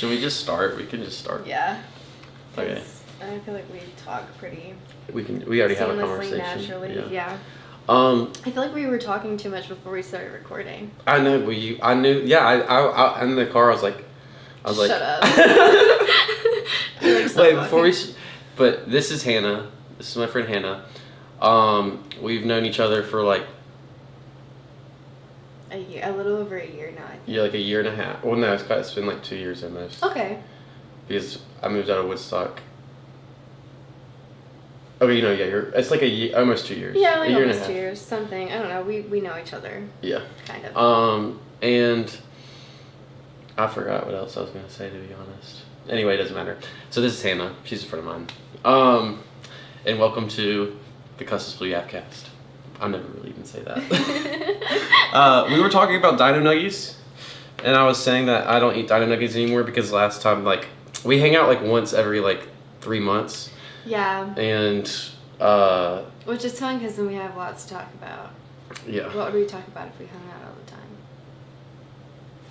Should we just start? We can just start. Yeah. Okay. I feel like we talk pretty We already have a conversation. naturally. Yeah. I feel like we were talking too much before we started recording. know, but I knew. Yeah, I in the car. I was like, Shut up. Wait, before we. But this is Hannah. This is my friend Hannah. We've known each other for like a little over a year now. I think. like a year and a half. Well, no, it's been like 2 years almost. Okay. Because I moved out of Woodstock. Okay, it's like a year, almost 2 years. Yeah, like a year almost and a half. 2 years, something. I don't know. We know each other. Yeah. Kind of. And I forgot what else I was gonna say, to be honest. Anyway, it doesn't matter. So this is Hannah. She's a friend of mine. And welcome to the Cusses Blue Yapcast. I never really even say that. We were talking about Dino Nuggies, and I was saying that I don't eat Dino Nuggies anymore because last time, like, we hang out like once every like 3 months. Yeah. And which is fun because then we have lots to talk about. Yeah. What would we talk about if we hung out all the time?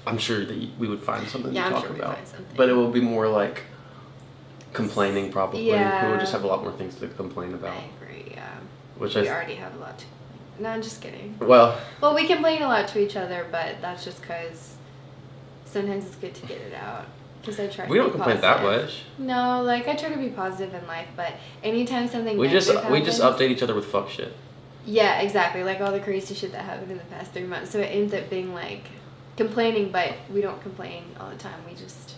I'm sure that we would find something to I'm talk sure about. We'd find something. But it will be more like complaining, probably. Yeah. We would just have a lot more things to complain about. I agree, yeah. Which we already have a lot to complain. No, I'm just kidding. Well, we complain a lot to each other, but that's just because sometimes it's good to get it out. Because I try to we don't be complain positive. that much. No, like I try to be positive in life, but anytime something we negative just happens, update each other with fuck shit. Yeah, exactly. Like all the crazy shit that happened in the past 3 months. So it ends up being like complaining, but we don't complain all the time. We just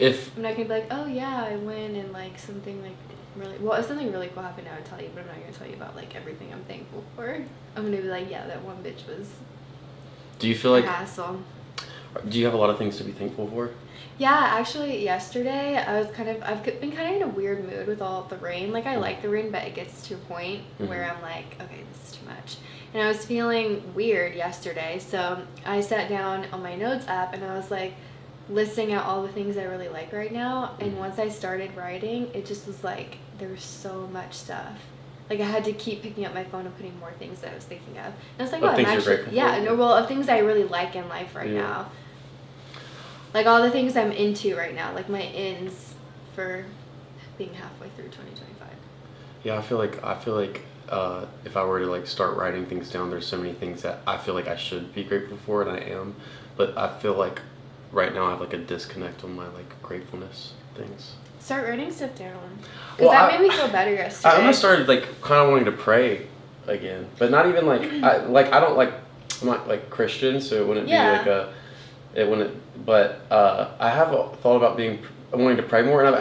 I'm not gonna be like, oh yeah, I went and like something like really if something really cool happened, I would tell you, but I'm not gonna tell you about like everything I'm thankful for. I'm gonna be like, yeah, that one bitch was. Do you feel like a hassle? Do you have a lot of things to be thankful for? Yeah, actually, yesterday I've been kind of in a weird mood with all of the rain. Like, I like the rain, but it gets to a point where I'm like, okay, this is too much. And I was feeling weird yesterday, so I sat down on my notes app and I was like listing out all the things I really like right now. And once I started writing, it just was like, there was so much stuff. Like, I had to keep picking up my phone and putting more things that I was thinking of. And I was like, oh, I'm actually, of things I really like in life right now. Like, all the things I'm into right now, like my ins for being halfway through 2025. Yeah, I feel like if I were to like start writing things down, there's so many things that I feel like I should be grateful for, and I am, but I feel like right now I have like a disconnect on my like gratefulness things. Start writing stuff down. Because that made me feel better yesterday. I almost started like kind of wanting to pray again, but not even like I'm not like Christian, so it wouldn't be like it wouldn't. But I have thought about wanting to pray more, and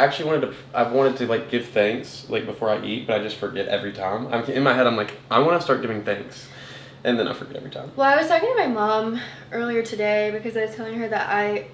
I've wanted to like give thanks like before I eat, but I just forget every time. In my head I'm like, I want to start giving thanks, and then I forget every time. Well, I was talking to my mom earlier today because I was telling her that I've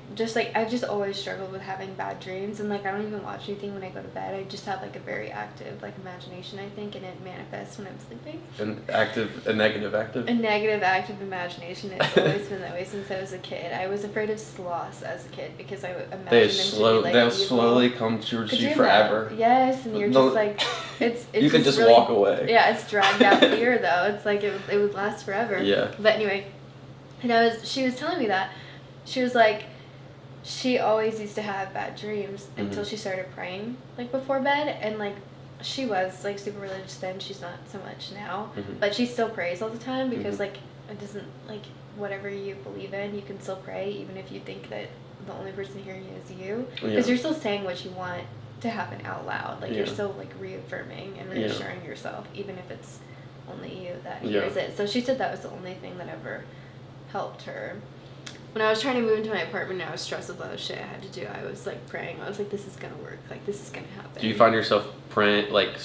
just always struggled with having bad dreams, and like I don't even watch anything when I go to bed. I just have like a very active like imagination, I think, and it manifests when I'm sleeping. A negative active? A negative active imagination. It's always been that way since I was a kid. I was afraid of sloths as a kid because I imagined they'll slowly come towards you forever. Yes, and you're just like it's you can just really, walk away. Yeah, it's dragged out fear though. It's like it would last forever. Yeah. But anyway, and she was telling me that she was like, she always used to have bad dreams until she started praying like before bed, and like she was like super religious then. She's not so much now, but she still prays all the time because like it doesn't like whatever you believe in, you can still pray even if you think that the only person hearing you is you, because you're still saying what you want to happen out loud. Like you're still like reaffirming and reassuring yourself, even if it's only you that hears it. So she said that was the only thing that ever helped her. When I was trying to move into my apartment and I was stressed with all the shit I had to do, I was like praying. I was like, this is gonna work. Like this is gonna happen. Do you find yourself praying, like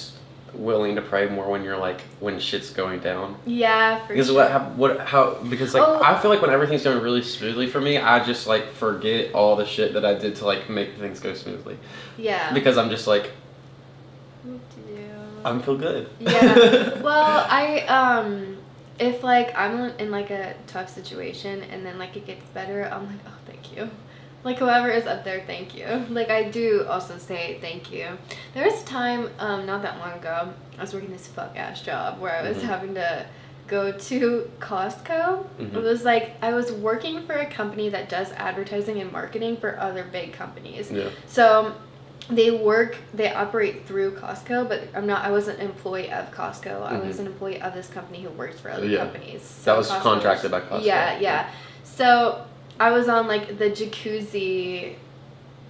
willing to pray more when you're like when shit's going down? Yeah, for because sure. Because like I feel like when everything's going really smoothly for me, I just like forget all the shit that I did to like make things go smoothly. Yeah. Because I'm just like, what to do? I feel good. Yeah. Well, if like I'm in like a tough situation and then like it gets better, I'm like, oh, thank you. Like whoever is up there, thank you. Like I do also say thank you. There was a time, not that long ago, I was working this fuck ass job where I was having to go to Costco. It was like I was working for a company that does advertising and marketing for other big companies. Yeah. So they operate through Costco, but I wasn't an employee of Costco. I was an employee of this company who works for other companies. So that was Costco contracted by Costco. Yeah. So I was on like the jacuzzi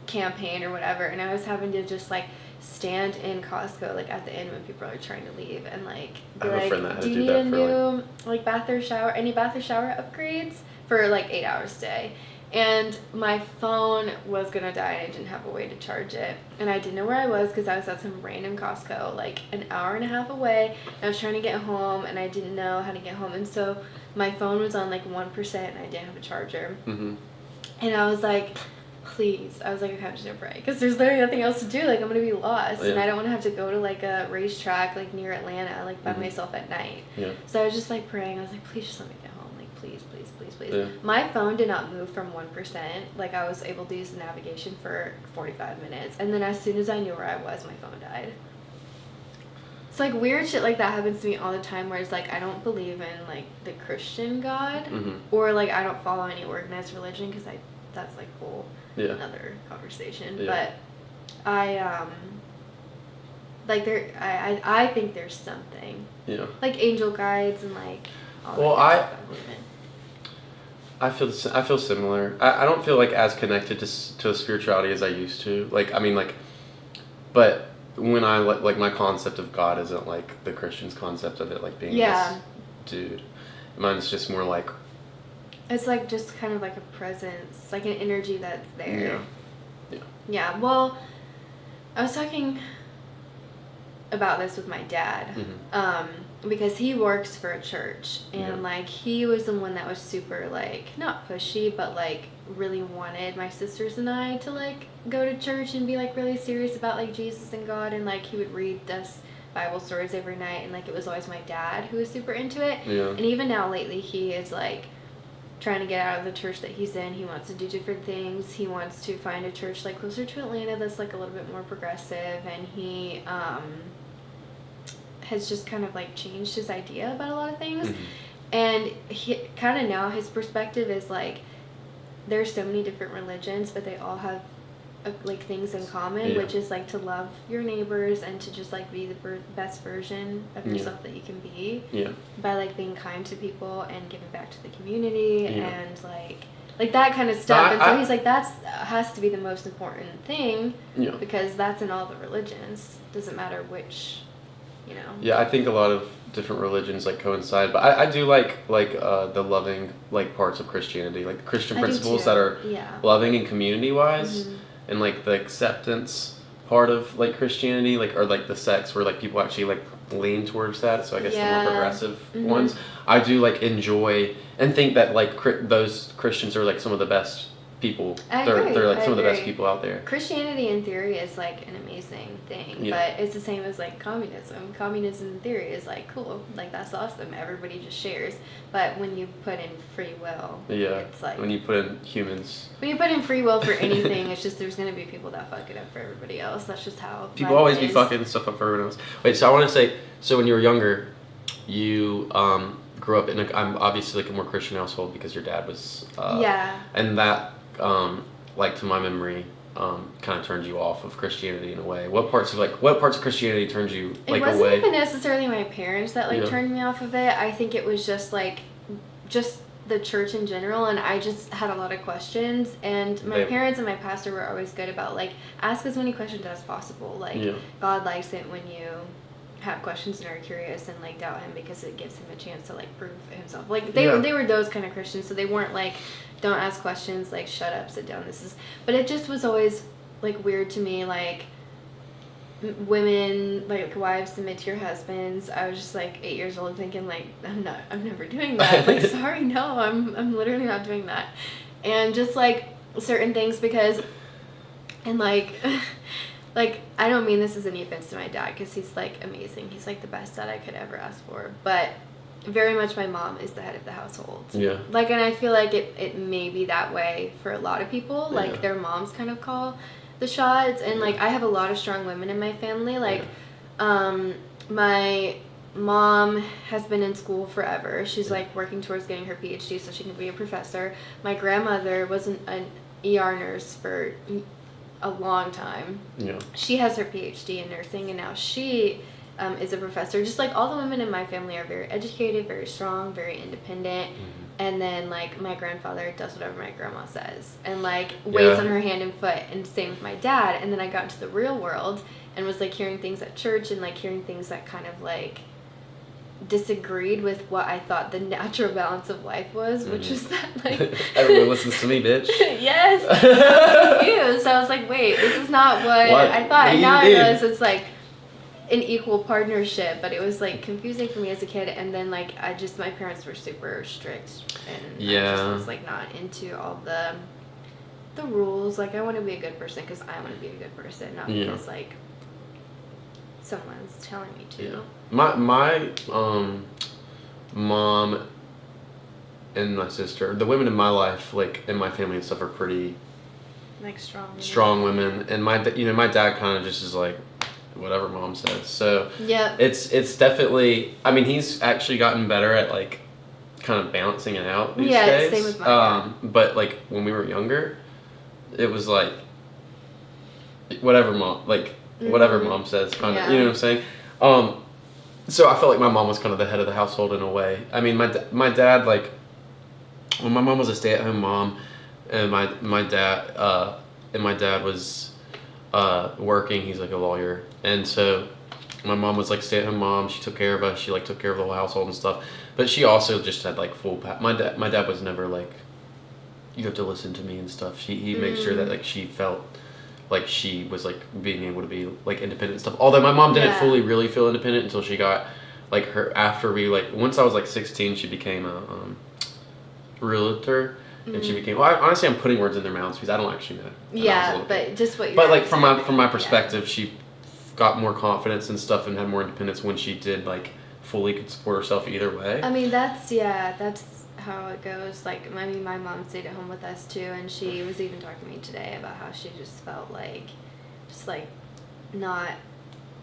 campaign or whatever, and I was having to just like stand in Costco like at the end when people are trying to leave and like be like, do you need a new like bath or shower upgrades for like 8 hours a day? And my phone was gonna die and I didn't have a way to charge it, and I didn't know where I was because I was at some random Costco like an hour and a half away, and I was trying to get home and I didn't know how to get home, and so my phone was on like 1% and I didn't have a charger. And I was like, please, I was like, I'm just gonna pray because there's literally nothing else to do. Like, I'm gonna be lost, and I don't want to have to go to like a racetrack like near Atlanta like by myself at night. So I was just like praying. I was like, please just let me get home. Like, please. My phone did not move from 1%. Like, I was able to use the navigation for 45 minutes, and then as soon as I knew where I was, my phone died. It's like weird shit like that happens to me all the time, where it's like I don't believe in like the Christian God, or like I don't follow any organized religion because that's like whole another conversation. But I like I think there's something like angel guides and like all that stuff. I feel similar. I don't feel like as connected to spirituality as I used to. Like, I mean, like, but when I like my concept of God isn't like the Christian's concept of it, like being this dude. Mine's just more like, it's like just kind of like a presence, like an energy that's there. Yeah. Well, I was talking about this with my dad, because he works for a church, and like he was the one that was super like not pushy, but like really wanted my sisters and I to like go to church and be like really serious about like Jesus and God, and like he would read us Bible stories every night, and like it was always my dad who was super into it. And even now lately he is like trying to get out of the church that he's in. He wants to do different things. He wants to find a church like closer to Atlanta that's like a little bit more progressive, and he has just kind of like changed his idea about a lot of things. And he kind of now his perspective is like there's so many different religions, but they all have like things in common, which is like to love your neighbors and to just like be the best version of yourself that you can be, by like being kind to people and giving back to the community, and like that kind of stuff. And so he's like, that's has to be the most important thing, because that's in all the religions. Doesn't matter which, you know. Yeah, I think a lot of different religions like coincide, but I do like the loving like parts of Christianity, like the Christian principles that are loving and community wise. And like the acceptance part of like Christianity, like, or like the sects where like people actually like lean towards that. So I guess the more progressive ones, I do like enjoy and think that like those Christians are like some of the best people. They're like some of the best people out there. Christianity in theory is like an amazing thing, but it's the same as like communism. Communism in theory is like cool, like that's awesome. Everybody just shares. But when you put in free will, it's like when you put in humans. When you put in free will for anything, it's just there's gonna be people that fuck it up for everybody else. That's just how people always be fucking stuff up for everyone else. Wait, so I want to say, so when you were younger, you grew up in I'm obviously like a more Christian household because your dad was and that like to my memory kind of turned you off of Christianity in a way. What parts of Christianity turned you like away? It wasn't even necessarily my parents that like turned me off of it. I think it was just like the church in general, and I just had a lot of questions, and my parents and my pastor were always good about like ask as many questions as possible. Like God likes it when you have questions and are curious and like doubt him, because it gives him a chance to like prove himself. Like they were those kind of Christians, so they weren't like don't ask questions, like shut up, sit down, but it just was always like weird to me, like women, like wives submit to your husbands. I was just like 8 years old thinking like I'm never doing that. Like sorry, no, I'm literally not doing that. And just like certain things, because and like like I don't mean this as any offense to my dad, because he's like amazing, he's like the best dad I could ever ask for, but very much my mom is the head of the household. Like, and I feel like it may be that way for a lot of people, like their moms kind of call the shots, and like I have a lot of strong women in my family, like my mom has been in school forever. She's like working towards getting her PhD so she can be a professor. My grandmother was an ER nurse for a long time. Yeah. She has her PhD in nursing, and now she is a professor. Just like all the women in my family are very educated, very strong, very independent. Mm-hmm. And then like my grandfather does whatever my grandma says and like waits on her hand and foot, and same with my dad. And then I got into the real world and was like hearing things at church and like hearing things that kind of like disagreed with what I thought the natural balance of life was, which was that like everyone listens to me, bitch. Yes. I was confused. So I was like, wait, this is not what I thought. And now I realize it's like an equal partnership, but it was like confusing for me as a kid. And then like my parents were super strict, and I just was like not into all the rules. Like I want to be a good person because I want to be a good person, not because like someone's telling me to. Yeah. My mom and my sister, the women in my life, like in my family and stuff, are pretty like strong women. And my dad kind of just is like whatever mom says. So it's definitely. I mean, he's actually gotten better at like kind of balancing it out these days. Same with my dad. But like when we were younger, it was like whatever mom says, kind of. You know what I'm saying? So I felt like my mom was kind of the head of the household in a way. I mean, my dad, like, when my mom was a stay-at-home mom, and my dad was working. He's like a lawyer, and so my mom was like stay-at-home mom. She took care of us. She like took care of the whole household and stuff. But she also just had like full. My dad was never like, you have to listen to me and stuff. He made sure that like she felt like she was like being able to be like independent and stuff. Although my mom didn't fully really feel independent until she got like once I was like 16, she became a realtor, and she became. Well, honestly, I'm putting words in their mouths because I don't actually know. But just what you. But like from my perspective, she got more confidence and stuff and had more independence when she did like fully could support herself either way. I mean that's how it goes. Like, I mean, my mom stayed at home with us too, and she was even talking to me today about how she just felt like, just like, not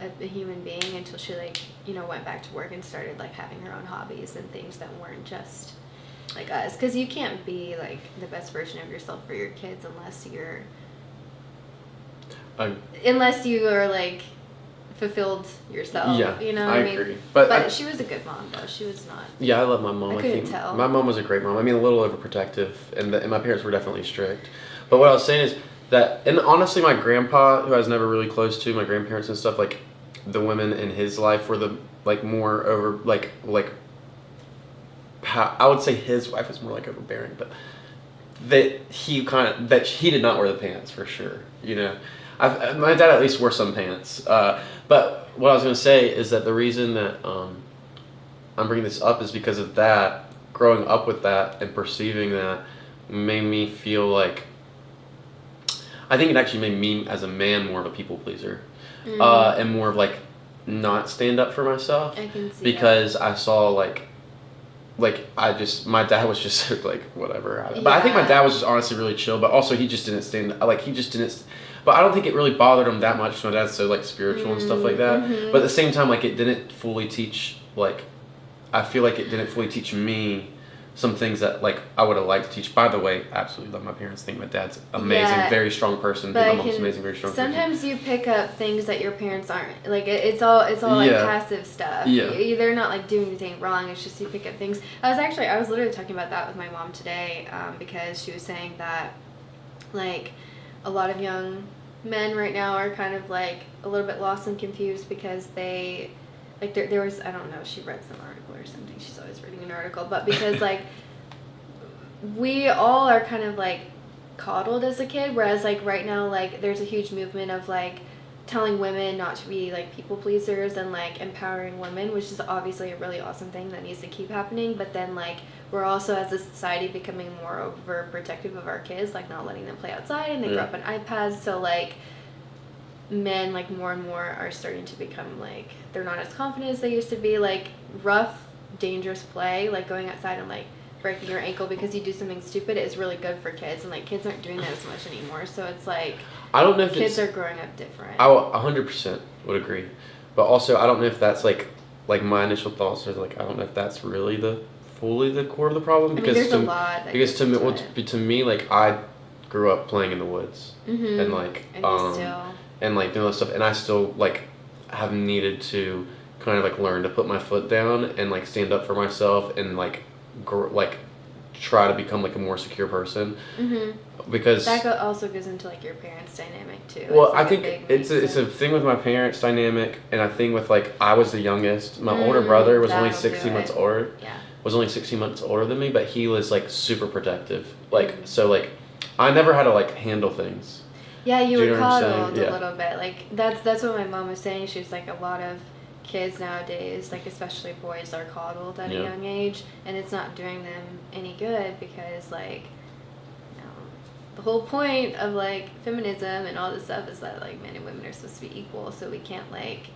a human being until she like, went back to work and started like having her own hobbies and things that weren't just like us. Because you can't be like the best version of yourself for your kids unless you are like fulfilled yourself. Yeah, I agree. mean? But she was a good mom though. She was not. Yeah, I love my mom. I couldn't tell. My mom was a great mom. I mean, a little overprotective, and my parents were definitely strict. But what I was saying is that, and honestly, my grandpa, who I was never really close to, my grandparents and stuff, like the women in his life were the like more over like I would say his wife was more like overbearing, but he did not wear the pants for sure. My dad at least wore some pants. But what I was going to say is that the reason that I'm bringing this up is because of that, growing up with that and perceiving that made me feel like, I think it actually made me as a man more of a people pleaser. And more of like not stand up for myself. I can see because that. I saw like my dad was just like whatever. But I think my dad was just honestly really chill, but also he just didn't but I don't think it really bothered him that much. My dad's so like spiritual and stuff like that. But at the same time, like it didn't fully teach, like I feel like it didn't fully teach me some things that like I would have liked to teach. By the way, absolutely love my parents. Think my dad's amazing, very strong person. Think my mom's amazing, very strong sometimes person. You pick up things that your parents aren't. Like it's all like passive stuff. Yeah. They're not like doing anything wrong. It's just you pick up things. I was literally talking about that with my mom today because she was saying that like a lot of young men right now are kind of like a little bit lost and confused because they like there was, I don't know, she read some article or something. She's always reading an article, but because like we all are kind of like coddled as a kid, whereas like right now like there's a huge movement of like telling women not to be like people pleasers and like empowering women, which is obviously a really awesome thing that needs to keep happening. But then like we're also as a society becoming more overprotective of our kids, like not letting them play outside, and they grow up on iPads. So like men like more and more are starting to become like they're not as confident as they used to be. Like rough, dangerous play, like going outside and like breaking your ankle because you do something stupid is really good for kids, and like kids aren't doing that as much anymore. So it's like I don't know if kids are growing up different. I 100% would agree, but also I don't know if that's like like my initial thoughts are like, I don't know if that's really fully the core of the problem, because there's a lot that because goes to me, into it. to me, like, I grew up playing in the woods, and like And you still. and like doing all this stuff, and I still like have needed to kind of like learn to put my foot down and like stand up for myself and like like try to become like a more secure person, because that also goes into like your parents' dynamic too. Well, like I think it's a thing with my parents' dynamic, and a thing with like, I was the youngest. My older brother was only 16 months older. Yeah. Was only 16 months older than me, but he was like super protective. Like so, like I never had to like handle things. Yeah, you were coddled a little bit. Like that's what my mom was saying. She was like, a lot of kids nowadays, like especially boys, are coddled at a young age, and it's not doing them any good, because like, the whole point of like feminism and all this stuff is that like men and women are supposed to be equal, so we can't like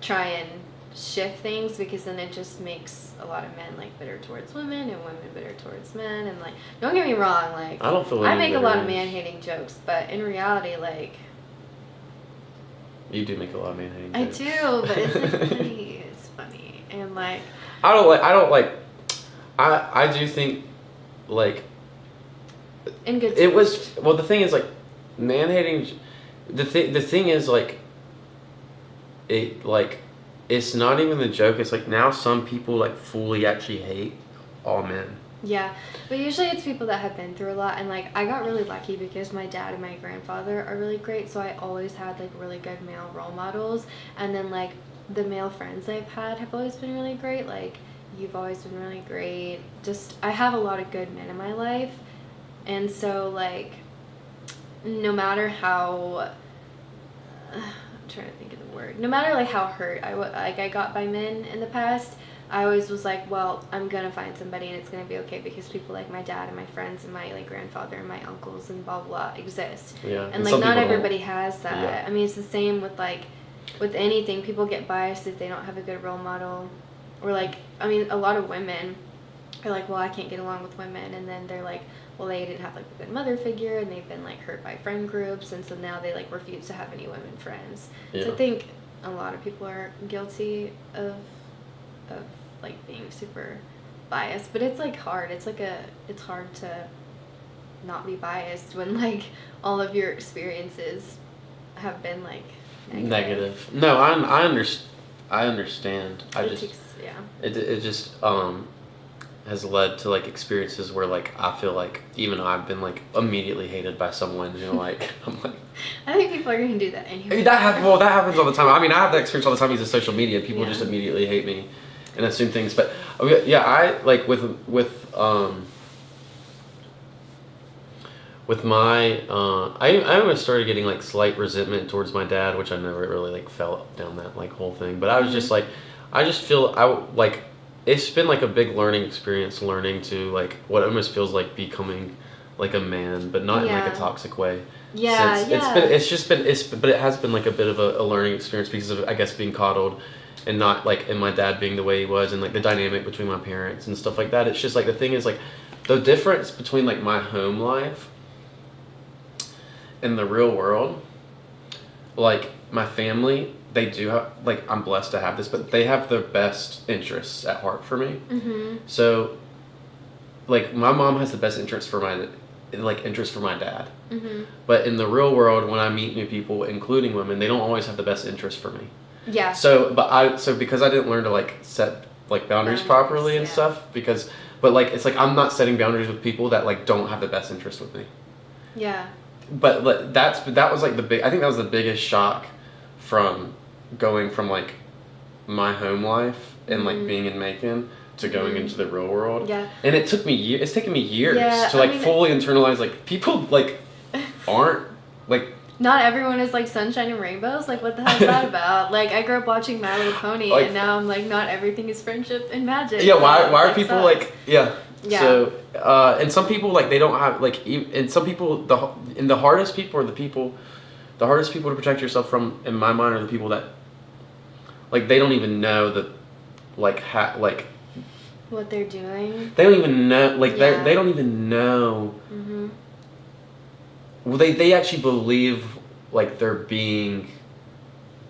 try and shift things, because then it just makes a lot of men like bitter towards women and women bitter towards men. And like, don't get me wrong, like I don't feel I make a lot of man-hating jokes, but in reality, like, you do make a lot of man-hating jokes. I do, but it's like funny. It's funny. And like, I do think like in good it was, well, the thing is like, man-hating, the thing is like, it like, it's not even the joke. It's like, now some people like fully actually hate all men. Yeah, but usually it's people that have been through a lot. And like, I got really lucky because my dad and my grandfather are really great, so I always had like really good male role models. And then like, the male friends I've had have always been really great. Like, you've always been really great. Just, I have a lot of good men in my life. And so like, no matter how I'm trying to think of the word. No matter like how hurt I got by men in the past, I always was like, well, I'm gonna find somebody and it's gonna be okay, because people like my dad and my friends and my like grandfather and my uncles and blah blah exist. Yeah. And like, not everybody has that. Yeah. I mean, it's the same with like, with anything. People get biased if they don't have a good role model, or like, I mean, a lot of women are like, well, I can't get along with women, and then they're like, well, they didn't have like a good mother figure, and they've been like hurt by friend groups, and so now they like refuse to have any women friends. Yeah. So I think a lot of people are guilty of like being super biased, but it's like hard. It's hard to not be biased when like all of your experiences have been like negative. No, I understand. It just has led to like experiences where like I feel like even I've been like immediately hated by someone, you know, like I'm like, I think people are gonna do that anyway. That happens all the time. I mean, I have that experience all the time using social media. People just immediately hate me and assume things. But yeah, I like with my I almost started getting like slight resentment towards my dad, which I never really like felt down that like whole thing. But I was just like, I just feel like it's been like a big learning experience, learning to like what almost feels like becoming like a man, but not in like a toxic way. Yeah, but it has been like a bit of a learning experience because of, I guess, being coddled and not like, and my dad being the way he was, and like the dynamic between my parents and stuff like that. It's just like, the thing is like, the difference between like my home life and the real world, like my family, they do have, like, I'm blessed to have this, but they have their best interests at heart for me. So like my mom has the best interest for my dad. But in the real world, when I meet new people, including women, they don't always have the best interest for me. Yeah. So because I didn't learn to like set like boundaries properly and stuff, but like, it's like, I'm not setting boundaries with people that like don't have the best interest with me. Yeah. But that was like I think that was the biggest shock from going from like my home life and like being in Macon to going into the real world. Yeah. And it's taken me years to like fully internalize like people like aren't like, not everyone is like sunshine and rainbows. Like, what the hell is that about? Like, I grew up watching My Little Pony, and now I'm like, not everything is friendship and magic. Yeah, why are people like, Yeah. So and some people like, they don't have like, and some people, the hardest people to protect yourself from, in my mind, are the people that like, they don't even know that like what they're doing. They don't even know, like, they don't even know. Well, they actually believe like they're being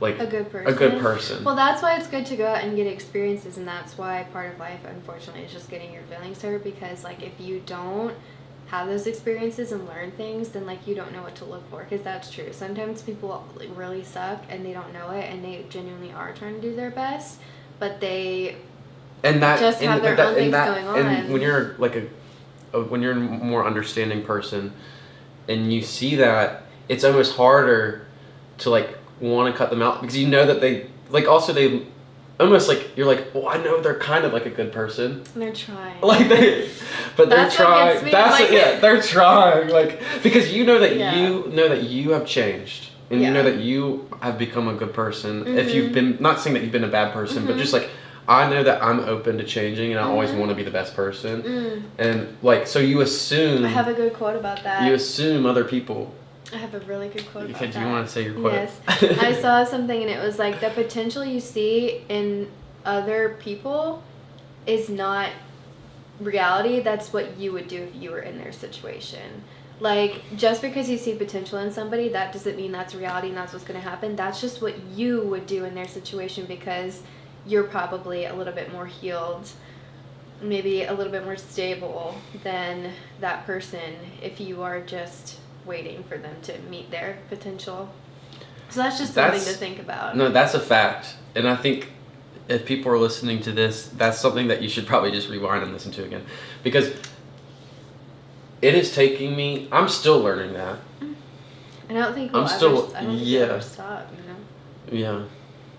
like a good person. A good person. Well, that's why it's good to go out and get experiences, and that's why part of life, unfortunately, is just getting your feelings hurt, because like if you don't have those experiences and learn things, then like you don't know what to look for, because that's true. Sometimes people like really suck and they don't know it, and they genuinely are trying to do their best, but they just have their own things going on. And when you're like when you're a more understanding person and you see that, it's almost harder to like want to cut them out, because you know that they like, also they almost like, you're like, well, I know they're kind of like a good person. And they're trying. Like but they're trying. They're trying. Like, because you know that you have changed, and you know that you have become a good person. Mm-hmm. If you've been, not saying that you've been a bad person, but just like, I know that I'm open to changing, and I always want to be the best person. And like, so you assume. I have a good quote about that. You assume other people. I have a really good quote about that. Do you want to say your quote? Yes. I saw something, and it was like, the potential you see in other people is not reality. That's what you would do if you were in their situation. Like, just because you see potential in somebody, that doesn't mean that's reality and that's what's going to happen. That's just what you would do in their situation, because you're probably a little bit more healed, maybe a little bit more stable than that person if you are just waiting for them to meet their potential. So that's just something to think about. No, that's a fact. And I think if people are listening to this, that's something that you should probably just rewind and listen to again. Because it is taking me, I'm still learning that. I don't think we'll ever stop, you know? Yeah.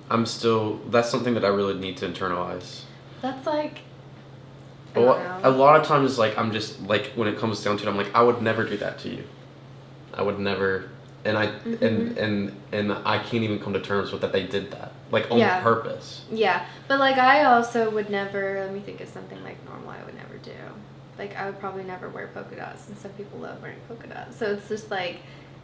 That's something that I really need to internalize. That's like, a lot of times, like, I'm just, like, when it comes down to it, I'm like, I would never do that to you. I would never, and I and I can't even come to terms with that they did that, like, on purpose. Yeah, but like, I also would never, let me think of something like normal I would never do. Like, I would probably never wear polka dots, and some people love wearing polka dots. So it's just like,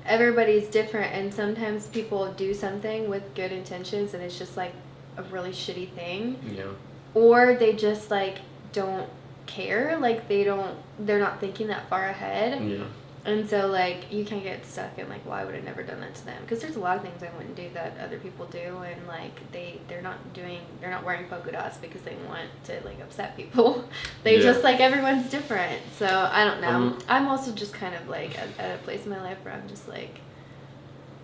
everybody's different, and sometimes people do something with good intentions, and it's just like a really shitty thing. Yeah. Or they just like don't care, like they're not thinking that far ahead. Yeah. And so like, you can get stuck in like, well, I would have never done that to them, because there's a lot of things I wouldn't do that other people do, and like they're not wearing polka dots because they want to like upset people. They just like, everyone's different. So I don't know. I'm also just kind of like at a place in my life where I'm just like,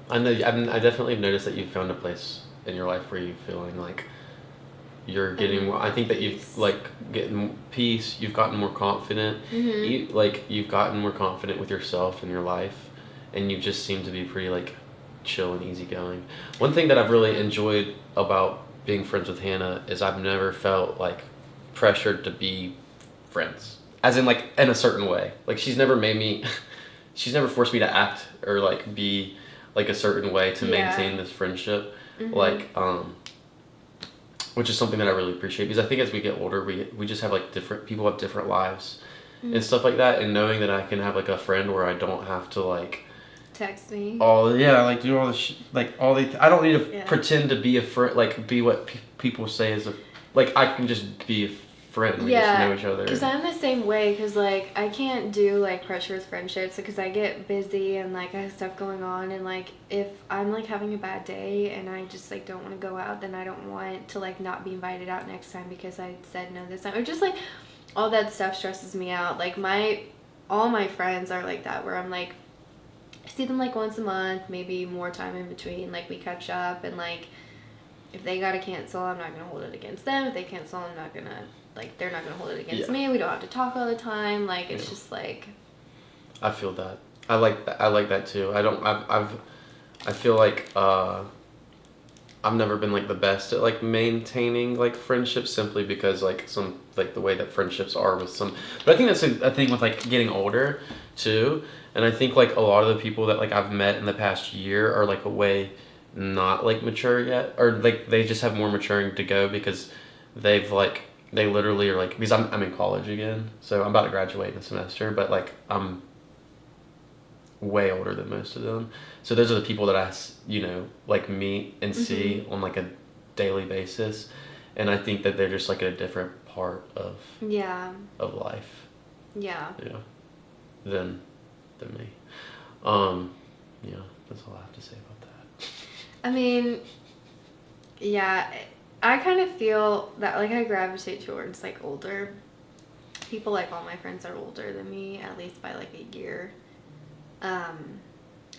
I know, I definitely noticed that you've found a place in your life where you're feeling like you're getting more, I think that you've like getting peace, you've gotten more confident. You've gotten more confident with yourself and your life, and you just seem to be pretty like chill and easygoing. One thing that I've really enjoyed about being friends with Hannah is I've never felt like pressured to be friends, as in like in a certain way. Like, she's never forced me to act or like be like a certain way to maintain this friendship. Like, which is something that I really appreciate, because I think as we get older, we just have like people have different lives and stuff like that, and knowing that I can have like a friend where I don't have to like text me. Do all the I don't need to pretend to be a friend, like be what people say is like, I can just be a friend. We just know each other. Because I'm the same way, because like, I can't do like pressurous friendships, because I get busy and like I have stuff going on, and like if I'm like having a bad day and I just like don't want to go out, then I don't want to like not be invited out next time because I said no this time, or just like all that stuff stresses me out. Like, all my friends are like that, where I'm like, I see them like once a month, maybe more time in between, like we catch up, and like if they gotta cancel, I'm not gonna hold it against them. If they cancel, I'm not gonna, like, they're not gonna hold it against me. We don't have to talk all the time. Like, it's just like, I feel that. I like that too. I feel like I've never been like the best at like maintaining like friendships, simply because like some like the way that friendships are with some, but I think that's a thing with like getting older too. And I think like a lot of the people that like I've met in the past year are like a way not like mature yet, or like they just have more maturing to go, because they literally are like, because I'm in college again, so I'm about to graduate in a semester, but like I'm way older than most of them. So those are the people that I, like meet and see on like a daily basis, and I think that they're just like a different part of life. Yeah. Than me. That's all I have to say about that. I mean, Yeah, I kind of feel that, like, I gravitate towards, like, older people. Like, all my friends are older than me, at least by, like, a year.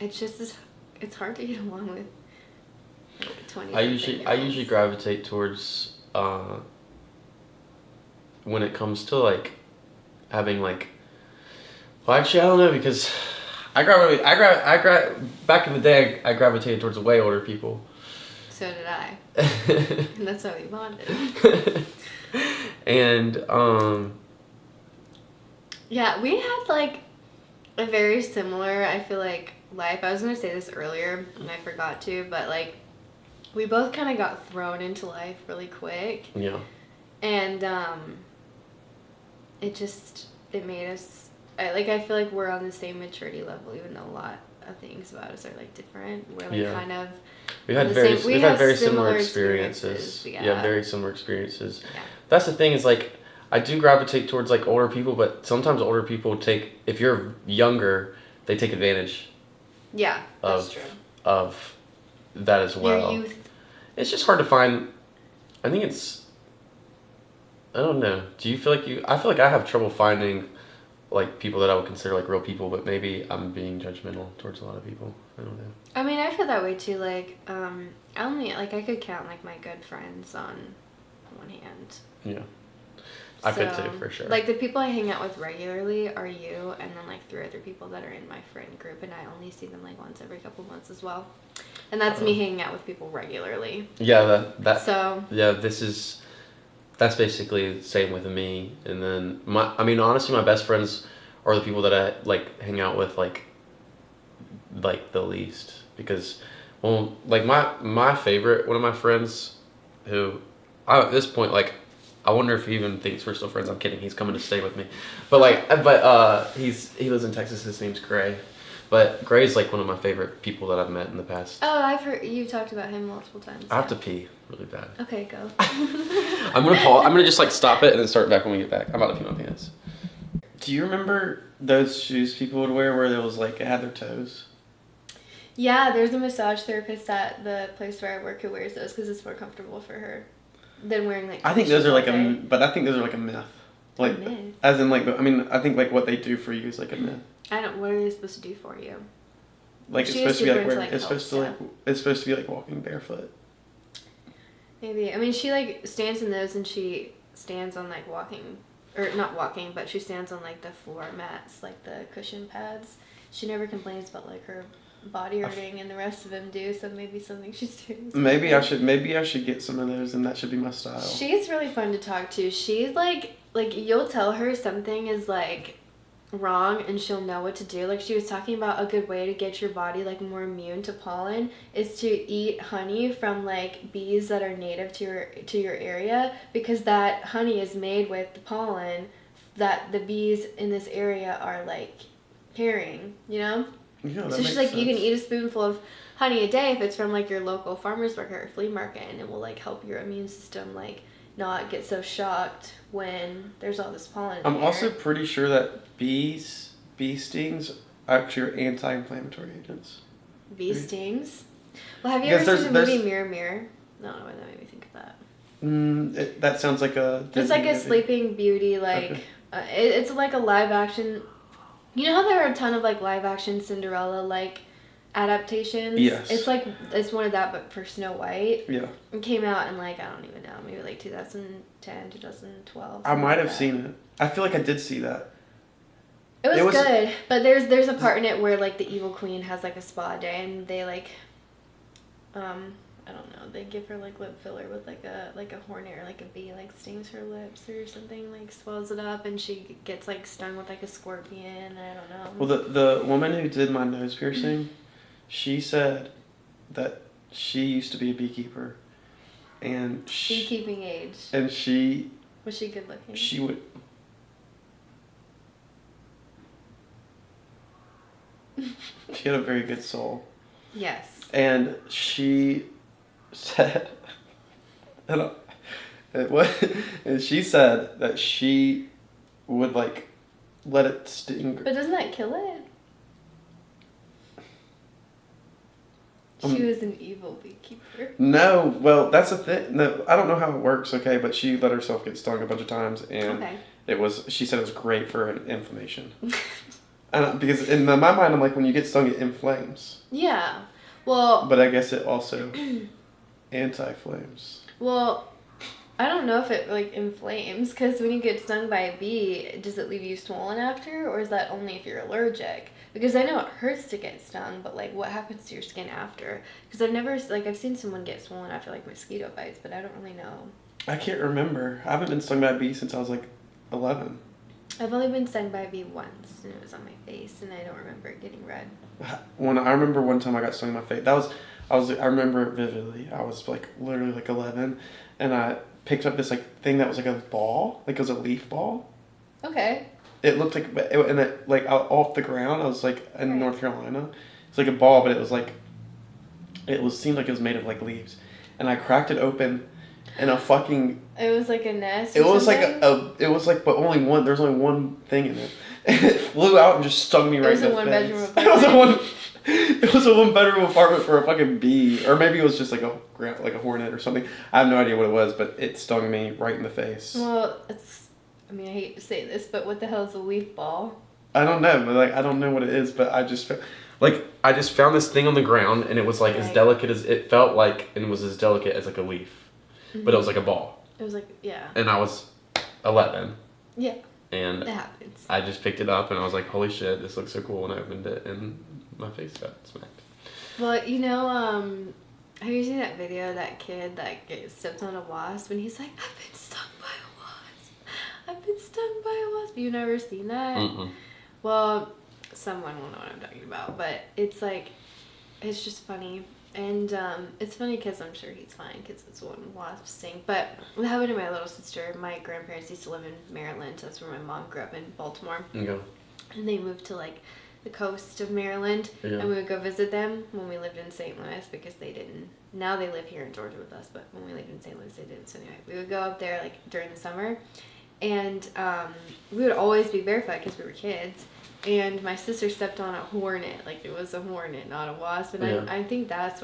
It's just, it's hard to get along with, like, 20 I usually gravitate towards, when it comes to, like, having, like, well, actually, I don't know, because back in the day, I gravitated towards way older people. So did I. And that's how we bonded. And, yeah, we had, like, a very similar, I feel like, life. I was going to say this earlier, and I forgot to, but, like, we both kind of got thrown into life really quick. yeah. And, it made us, I feel like we're on the same maturity level, even though a lot of things about us are, like, different. We're, like, kind of... We've had very similar experiences. Yeah, very similar experiences. Yeah. That's the thing is, like, I do gravitate towards, like, older people, but sometimes older people if you're younger, they take advantage. Yeah, that's true. Of that as well. Your youth. It's just hard to find. I think I don't know. Do you feel like I feel like I have trouble finding, like, people that I would consider, like, real people, but maybe I'm being judgmental towards a lot of people. I don't know. I mean, I feel that way too. Like, I could count, like, my good friends on one hand. Yeah. I could too, for sure. Like, the people I hang out with regularly are you, and then, like, 3 other people that are in my friend group, and I only see them, like, once every couple months as well. And that's me hanging out with people regularly. Yeah, So. Yeah, that's basically the same with me. And then honestly, my best friends are the people that I, like, hang out with, like the least, because, well, like, my favorite, one of my friends, who at this point, like, I wonder if he even thinks we're still friends. I'm kidding. He's coming to stay with me, but he lives in Texas. His name's Gray. But Gray's, like, one of my favorite people that I've met in the past. Oh, I've heard you talked about him multiple times. I have to pee really bad. Okay, go. I'm gonna pause. I'm gonna just, like, stop it and then start back when we get back. I'm about to pee my pants. Do you remember those shoes people would wear where it had their toes? Yeah, there's a massage therapist at the place where I work who wears those because it's more comfortable for her than wearing, like. I think those are like I think those are like a myth. Like, a myth. As in, like, I think, like, what they do for you is, like, a myth. What are they supposed to do for you? Like, it's supposed to be like wearing, it's supposed to be like walking barefoot. Maybe. I mean, she, like, stands in those, and she stands on, like, walking, or not walking, but she stands on, like, the floor mats, like the cushion pads. She never complains about, like, her body hurting, and the rest of them do. So maybe something she's doing. Maybe I should get some of those, and that should be my style. She's really fun to talk to. She's like you'll tell her something is, like, wrong, and she'll know what to do. Like, she was talking about a good way to get your body, like, more immune to pollen is to eat honey from, like, bees that are native to your area, because that honey is made with the pollen that the bees in this area are, like, carrying, you know? Yeah, so she's like, sense. You can eat a spoonful of honey a day if it's from, like, your local farmer's market or flea market, and it will, like, help your immune system, like, not get so shocked when there's all this pollen in I'm the air. also pretty sure that bee stings actually are anti-inflammatory agents. Bee stings? Well, have you ever seen the movie Mirror Mirror? No, why that made me think of that. That sounds like a... It's like a Sleeping Beauty, like... Okay. It's like a live action... You know how there are a ton of, like, live action Cinderella, like, adaptations? Yes. It's one of that, but for Snow White. Yeah. It came out in, like, I don't even know, maybe, like, 2010, 2012. I might have seen it. I feel like I did see that. It was good, but there's a part in it where, like, the evil queen has, like, a spa day, and they, like, I don't know, they give her, like, lip filler with, like a hornet or, like, a bee, like, stings her lips or something, like, swells it up, and she gets, like, stung with, like, a scorpion. I don't know. Well, the woman who did my nose piercing, she said that she used to be a beekeeper, and beekeeping age. And she was she good looking? She would. She had a very good soul. Yes. And she said, and she said that she would, like, let it sting. But doesn't that kill it? She was an evil beekeeper. No, well, that's the thing. No, I don't know how it works, okay, but she let herself get stung a bunch of times, and she said it was great for an inflammation. And because in my mind, I'm like, when you get stung, it inflames. Yeah. Well. But I guess it also anti-flames. Well, I don't know if it like inflames, because when you get stung by a bee, does it leave you swollen after, or is that only if you're allergic? Because I know it hurts to get stung, but like what happens to your skin after? Because I've seen someone get swollen after like mosquito bites, but I don't really know. I can't remember. I haven't been stung by a bee since I was like 11. I've only been stung by a bee once, and it was on my face, and I don't remember it getting red. I remember one time I got stung in my face. I remember it vividly. I was like literally like 11, and I picked up this like thing that was like a ball, like it was a leaf ball. Okay. It looked like, and it like off the ground. I was like in North Carolina. It's like a ball, but it was like, seemed like it was made of like leaves, and I cracked it open, and a fucking. It was like a nest. It was like but only one. There's only one thing in it, and it flew out and just stung me right in the face. It was a one-bedroom apartment. It was a one-bedroom apartment for a fucking bee, or maybe it was just like a hornet or something. I have no idea what it was, but it stung me right in the face. Well, I hate to say this, but what the hell is a leaf ball? I don't know, but like I don't know what it is, but I just found this thing on the ground, and it was like as delicate as it felt like, and was as delicate as like a leaf, but it was like a ball. It was like And I was 11. Yeah. And it happens. I just picked it up, and I was like, "Holy shit, this looks so cool!" And I opened it, and my face got smacked. Well, have you seen that video of that kid that stepped on a wasp, and he's like, "I've been stung by a wasp. I've been stung by a wasp." You never seen that? Mm-mm. Well, someone will know what I'm talking about, but it's like, it's just funny. And it's funny because I'm sure he's fine because it's one wasp sting. But what happened to my little sister, my grandparents used to live in Maryland. That's where my mom grew up, in Baltimore. Yeah. And they moved to like the coast of Maryland. Yeah. And we would go visit them when we lived in St. Louis, because they didn't. Now they live here in Georgia with us, but when we lived in St. Louis, they didn't. So anyway, we would go up there like during the summer. And we would always be barefoot because we were kids. And my sister stepped on a hornet, like it was a hornet, not a wasp. And I think that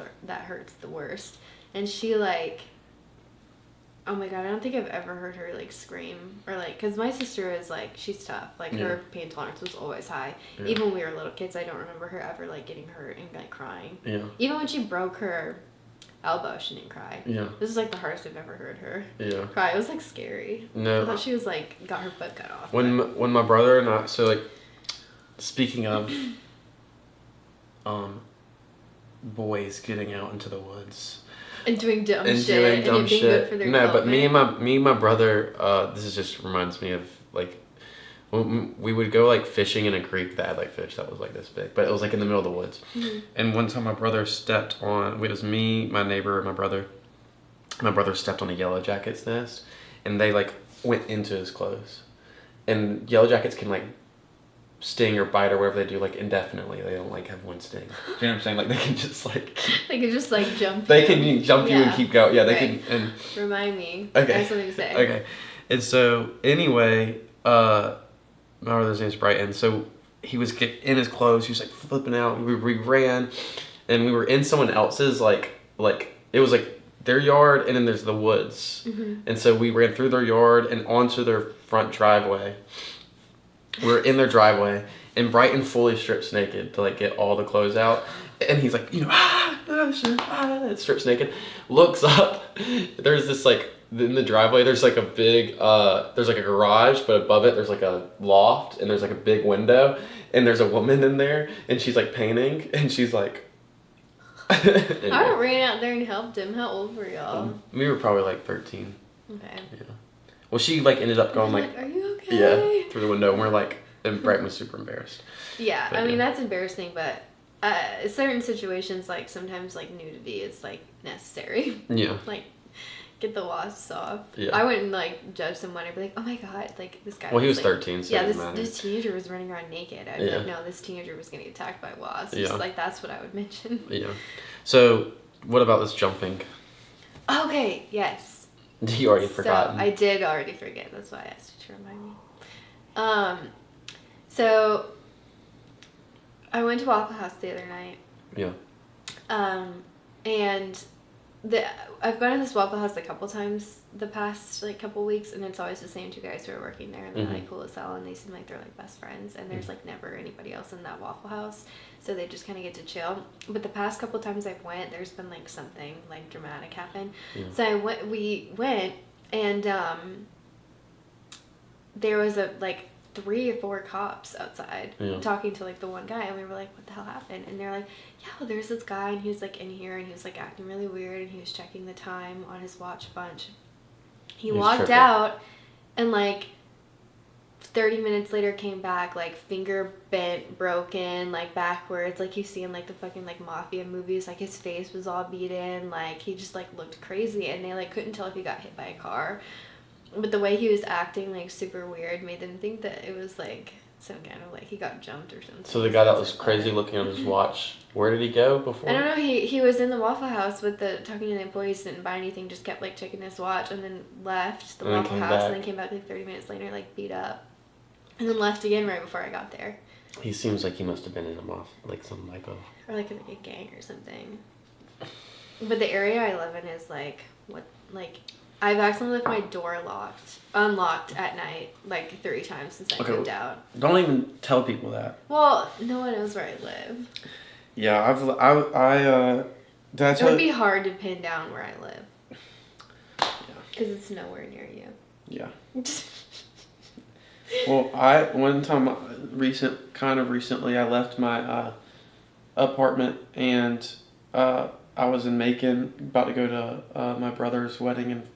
hurts the worst. And she like, oh my God, I don't think I've ever heard her like scream or like, because my sister is like, she's tough. Like her pain tolerance was always high. Yeah. Even when we were little kids, I don't remember her ever like getting hurt and like crying. Yeah. Even when she broke her elbow, she didn't cry. Yeah. This is like the hardest I've ever heard her cry. It was like scary. No. I thought she was like, got her foot cut off. When my brother and I, so like, speaking of boys getting out into the woods and doing dumb shit and being good for their development. But me and my brother, this just reminds me of like when we would go like fishing in a creek that had like fish that was like this big, but it was like in the middle of the woods. Mm-hmm. And one time my brother stepped on, it was me, my neighbor, and my brother. My brother stepped on a yellow jacket's nest, and they like went into his clothes. And yellow jackets can like sting or bite or whatever they do like indefinitely. They don't like have one sting. Do you know what I'm saying? Like they can just like jump they can jump you and keep going. Yeah, they can. And remind me. Okay. I have something to say. Okay. And so anyway, my brother's name's Brighton. So he was in his clothes. He was like flipping out. We ran, and we were in someone else's like it was like their yard, and then there's the woods. Mm-hmm. And so we ran through their yard and onto their front driveway. We're in their driveway, and Brighton fully strips naked to like get all the clothes out, and he's like, strips naked, looks up. There's this like in the driveway. There's like a big there's like a garage, but above it there's like a loft, and there's like a big window, and there's a woman in there, and she's like painting, and she's like. Anyway. I ran out there and helped him. How old were y'all? We were probably like 13. Okay. Yeah. Well, she like ended up going like, "Are you okay?" Yeah, through the window, and we're like, and Brighton was super embarrassed. Yeah, but, I mean that's embarrassing, but certain situations like sometimes like nudity is like necessary. Yeah. Like, get the wasps off. Yeah. I wouldn't like judge someone. I'd be like, oh my God, like this guy. Well, he was like, 13, so this teenager was running around naked. I'd be like, no, this teenager was getting attacked by wasps. Yeah. Like that's what I would mention. Yeah. So, what about this jumping? Okay. Yes. You already forgot. I did already forget. That's why I asked you to remind me. So I went to Waffle House the other night. Yeah. And I've gone to this Waffle House a couple times the past like couple weeks, and it's always the same two guys who are working there, and they're like cool as hell, and they seem like they're like best friends, and there's like never anybody else in that Waffle House, so they just kind of get to chill. But the past couple times I've went, there's been like something like dramatic happen. So we went, and there was like 3 or 4 cops outside talking to like the one guy, and we were like, what the hell happened? And they're like, yeah, well, there's this guy, and he was like in here, and he was like acting really weird, and he was checking the time on his watch a bunch. He walked out, and like 30 minutes later came back, like finger bent, broken, like backwards, like you see in like the fucking like mafia movies, like his face was all beat in, like he just like looked crazy, and they like couldn't tell if he got hit by a car. But the way he was acting, like, super weird, made them think that it was, like, some kind of, like, he got jumped or something. So the guy that was crazy looking at his watch, where did he go before? I don't know. He was in the Waffle House with talking to the employees, didn't buy anything, just kept, like, checking his watch, and then left the Waffle House, and then came back, like, 30 minutes later, like, beat up. And then left again right before I got there. He seems like he must have been in like, some type of... Or, like, a gang or something. But the area I live in is, like, I've accidentally left my door unlocked at night, like 3 times since I moved out. Don't even tell people that. Well, no one knows where I live. Yeah, did I tell you? It would be hard to pin down where I live. Yeah. Because it's nowhere near you. Yeah. Well, one time recently, I left my apartment, and I was in Macon, about to go to my brother's wedding in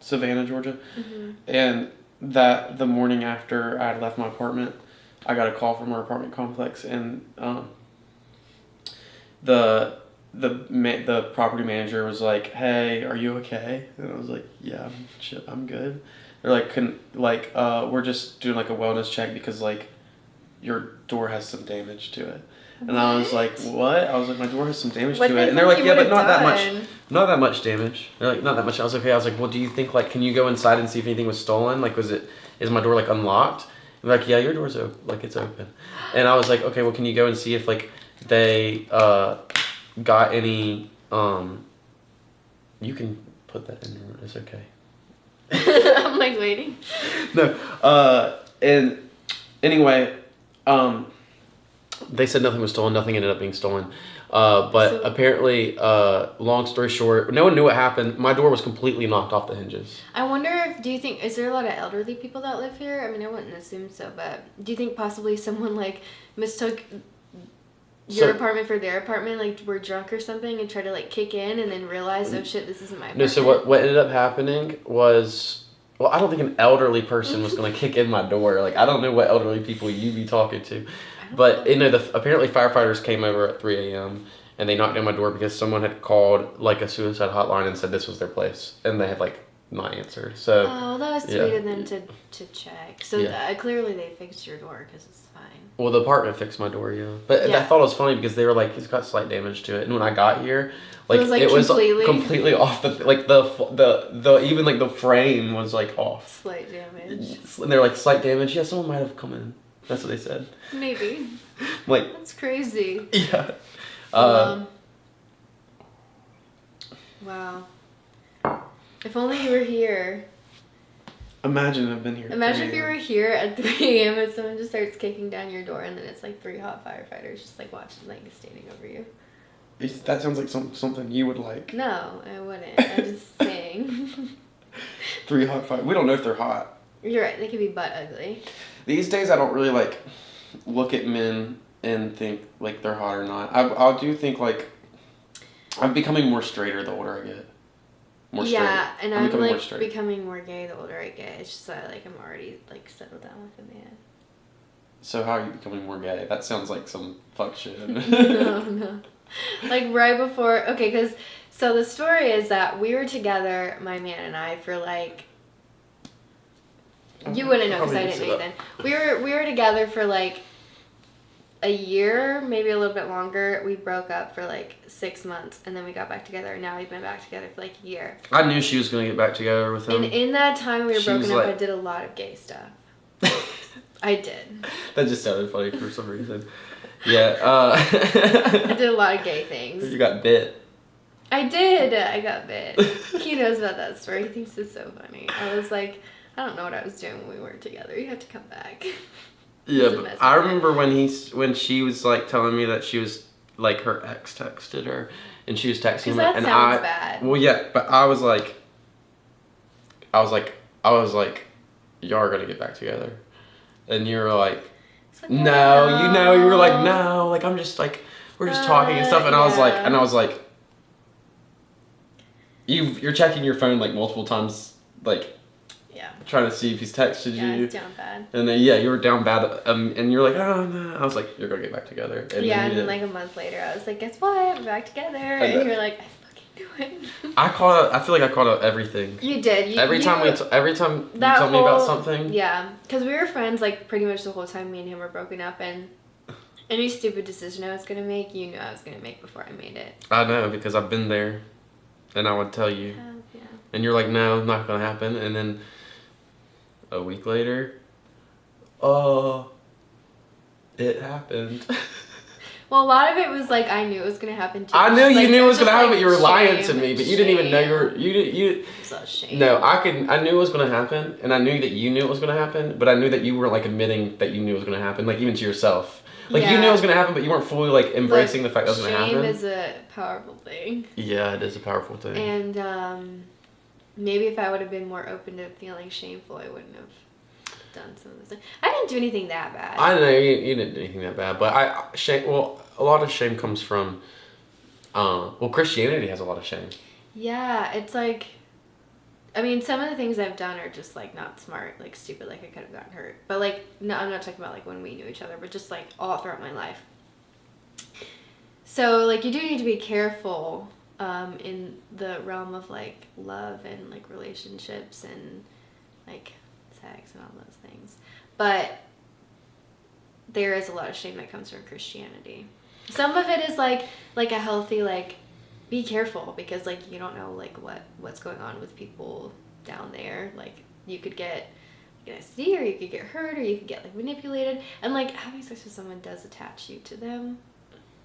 Savannah, Georgia. And the morning after I had left my apartment, I got a call from our apartment complex, and the property manager was like, "Hey, are you okay?" And I was like, "Yeah, I'm good." They're like, we're just doing like a wellness check because like your door has some damage to it." And I was like, what? I was like, my door has some damage to it. And they're like, yeah, but not that much. Not that much damage. They're like, not that much. I was okay. I was like, well, do you think, like, can you go inside and see if anything was stolen? Like, is my door, like, unlocked? And they're like, yeah, your door's open. Like, it's open. And I was like, okay, well, can you go and see if, like, they got any, you can put that in there. It's okay. I'm, like, waiting. No. And anyway, they said nothing was stolen. Nothing ended up being stolen. But apparently, long story short, no one knew what happened. My door was completely knocked off the hinges. I wonder is there a lot of elderly people that live here? I mean, I wouldn't assume so, but do you think possibly someone, like, mistook your apartment for their apartment, like, were drunk or something and tried to, like, kick in and then realize, oh, shit, this isn't my apartment? No, so what ended up happening was, well, I don't think an elderly person was going to kick in my door. Like, I don't know what elderly people you be talking to. But, you know, apparently firefighters came over at 3 a.m. and they knocked on my door because someone had called, like, a suicide hotline and said this was their place. And they had, like, not answered. So, oh, that was sweet of them to check. So clearly they fixed your door because it's fine. Well, the apartment fixed my door, yeah. But I thought it was funny because they were like, it's got slight damage to it. And when I got here, like, it was completely off the, like, the even, like, the frame was, like, off. Slight damage. And they're like, slight damage? Yeah, someone might have come in. That's what they said. Maybe. Like, that's crazy. Yeah. Wow. If only you were here. Imagine I've been here. Imagine if you were here at 3 a.m. and someone just starts kicking down your door, and then it's like 3 hot firefighters just like watching, like standing over you. That sounds like something you would like. No, I wouldn't. I'm just saying. 3 hot fire. We don't know if they're hot. You're right. They could be butt ugly. These days, I don't really like look at men and think like they're hot or not. I do think like I'm becoming more straighter the older I get. More straight. Yeah, and I'm like becoming more gay the older I get. It's just that like I'm already like settled down with a man. So how are you becoming more gay? That sounds like some fuck shit. No. Like right before, okay, because so the story is that we were together, my man and I, for like. You wouldn't know because I didn't know you then. We were together for like a year, maybe a little bit longer. We broke up for like 6 months, and then we got back together, and now we've been back together for like a year. I knew she was going to get back together with him. And in that time we were broken up, I did a lot of gay stuff. I did. That just sounded funny for some reason. Yeah. I did a lot of gay things. You got bit. I did. I got bit. He knows about that story. He thinks it's so funny. I was like, I don't know what I was doing when we weren't together. You have to come back. Yeah, but I remember when she was like telling me that she was like her ex texted her and she was texting him that and sounds bad. Well, yeah, but I was like, y'all are gonna get back together, and you were like, no, you were like, no, like I'm just like we're just talking and stuff, and I was like, you're checking your phone like multiple times, like. Yeah. Trying to see if he's texted you. Yeah, it's down bad. And then, yeah, you were down bad. And you're like, oh, no. I was like, you're going to get back together. And then like a month later, I was like, guess what? We're back together. And you're like, I fucking do it. I feel like I caught up everything. You did. Every time you told me about something. Yeah. Because we were friends, like, pretty much the whole time me and him were broken up. And any stupid decision I was going to make, you knew I was going to make before I made it. I know, because I've been there. And I would tell you. Yeah. And you're like, no, not going to happen. And then a week later, it happened. Well, a lot of it was like I knew it was gonna happen too. I knew you knew it was gonna happen, but you were lying to me. But you didn't even know you. So shame. No, I knew it was gonna happen, and I knew that you knew it was gonna happen. But I knew that you weren't like admitting that you knew it was gonna happen, like even to yourself. Like you knew it was gonna happen, but you weren't fully like embracing the fact that it was gonna happen. Shame is a powerful thing. Yeah, it is a powerful thing. And maybe if I would have been more open to feeling shameful, I wouldn't have done some of this. I didn't do anything that bad. I know you didn't do anything that bad, but a lot of shame comes from, Christianity has a lot of shame. Yeah, it's like, I mean, some of the things I've done are just like not smart, like stupid, like I could have gotten hurt. But like, no, I'm not talking about like when we knew each other, but just like all throughout my life. So like you do need to be careful in the realm of like love and like relationships and like sex and all those things. But there is a lot of shame that comes from Christianity. Some of it is like a healthy like be careful because like you don't know like what's going on with people down there. Like you could get an STD or you could get hurt or you could get like manipulated, and like having sex with someone does attach you to them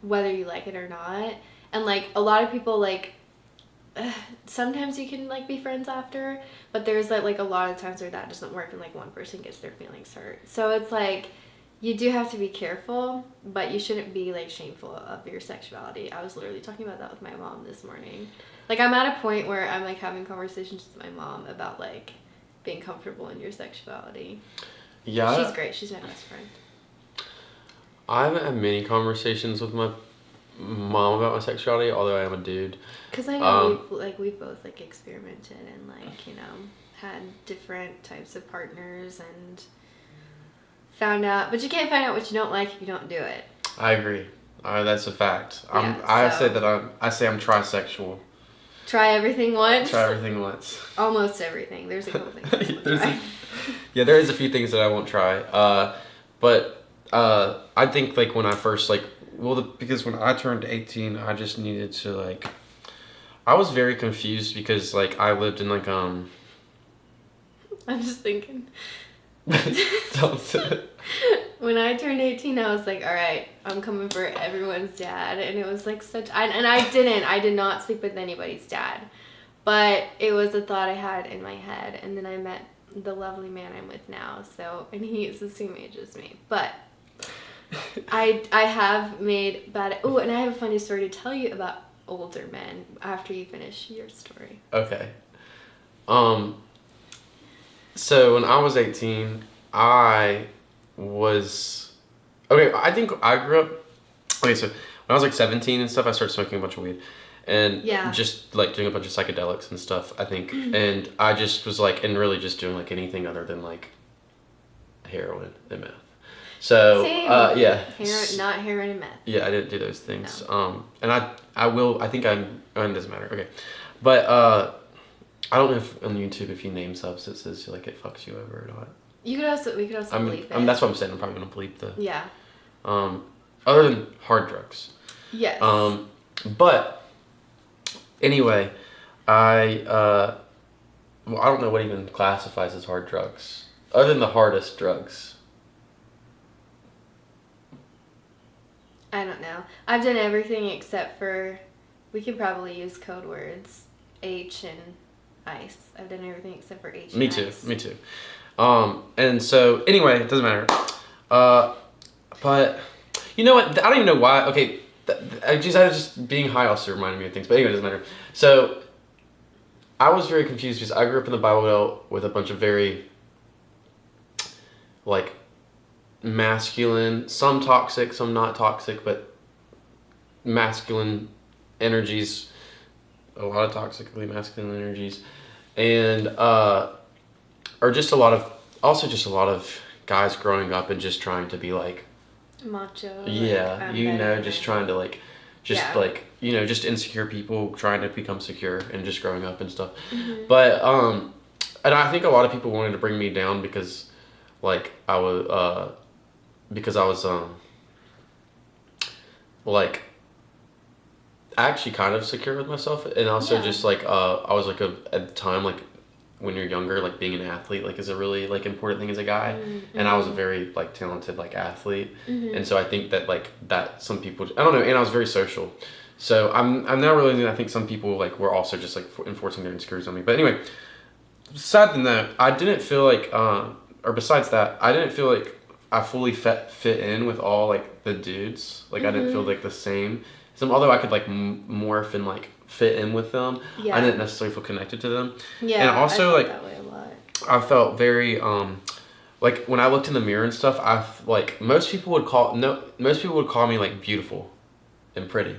whether you like it or not. And like a lot of people like sometimes you can like be friends after, but there's like a lot of times where that doesn't work and like one person gets their feelings hurt. So it's like you do have to be careful, but you shouldn't be like shameful of your sexuality. I was literally talking about that with my mom this morning. Like I'm at a point where I'm like having conversations with my mom about like being comfortable in your sexuality. Yeah. She's great. She's my best friend. I haven't had many conversations with my mom about my sexuality, although I am a dude. Because I know we've both like experimented and like, you know, had different types of partners and found out, but you can't find out what you don't like if you don't do it. I agree. That's a fact. Yeah, I say I'm trisexual. Try everything once. Try everything once. Almost everything. There's a couple things I won't try. There is a few things that I won't try. But I think like when I first because when I turned 18, I just needed to like. I was very confused because like I lived in like I'm just thinking. When I turned 18, I was like, all right, I'm coming for everyone's dad. And it was like I did not sleep with anybody's dad. But it was a thought I had in my head. And then I met the lovely man I'm with now. And he is the same age as me. But I have made bad... Oh, and I have a funny story to tell you about older men after you finish your story. Okay. So when I was 18, I think I grew up... Okay, so when I was like 17 and stuff, I started smoking a bunch of weed. And just like doing a bunch of psychedelics and stuff, I think. And I just was like, and really just doing like anything other than like heroin and meth. So, yeah. Not heroin and meth. Yeah, I didn't do those things. No. And it doesn't matter. Okay. But, I don't know if on YouTube if you name substances, like it fucks you over or not. We could also bleep it. That's what I'm saying. I'm probably gonna bleep the. Yeah. Other than hard drugs. Yes. But anyway, I don't know what even classifies as hard drugs, other than the hardest drugs. I don't know. I've done everything except for, we could probably use code words, H and ice. I've done everything except for H and ice. Me too. And so, anyway, it doesn't matter. But, you know what? I don't even know why. Okay, just being high also reminded me of things. But anyway, it doesn't matter. So, I was very confused because I grew up in the Bible Belt with a bunch of very, like, masculine, some toxic, some not toxic, but masculine energies, a lot of toxically masculine energies, and or just a lot of guys growing up and just trying to be like macho. Just trying to like just insecure people trying to become secure and just growing up and stuff. But and I think a lot of people wanted to bring me down because like I was like actually kind of secure with myself, and also just like I was like at the time, like when you're younger, like being an athlete like is a really like important thing as a guy, and I was a very like talented like athlete, and so I think that like that some people, I don't know, and I was very social, so I'm now realizing I think some people like were also just like enforcing their insecurities on me. But anyway, aside from that, I didn't feel like or besides that, I didn't feel like I fully fit in with all like the dudes. Like I didn't feel like the same. Although I could like morph and like fit in with them, I didn't necessarily feel connected to them. Yeah, and also I felt like that way a lot. I felt very like when I looked in the mirror and stuff, most people would call me like beautiful and pretty,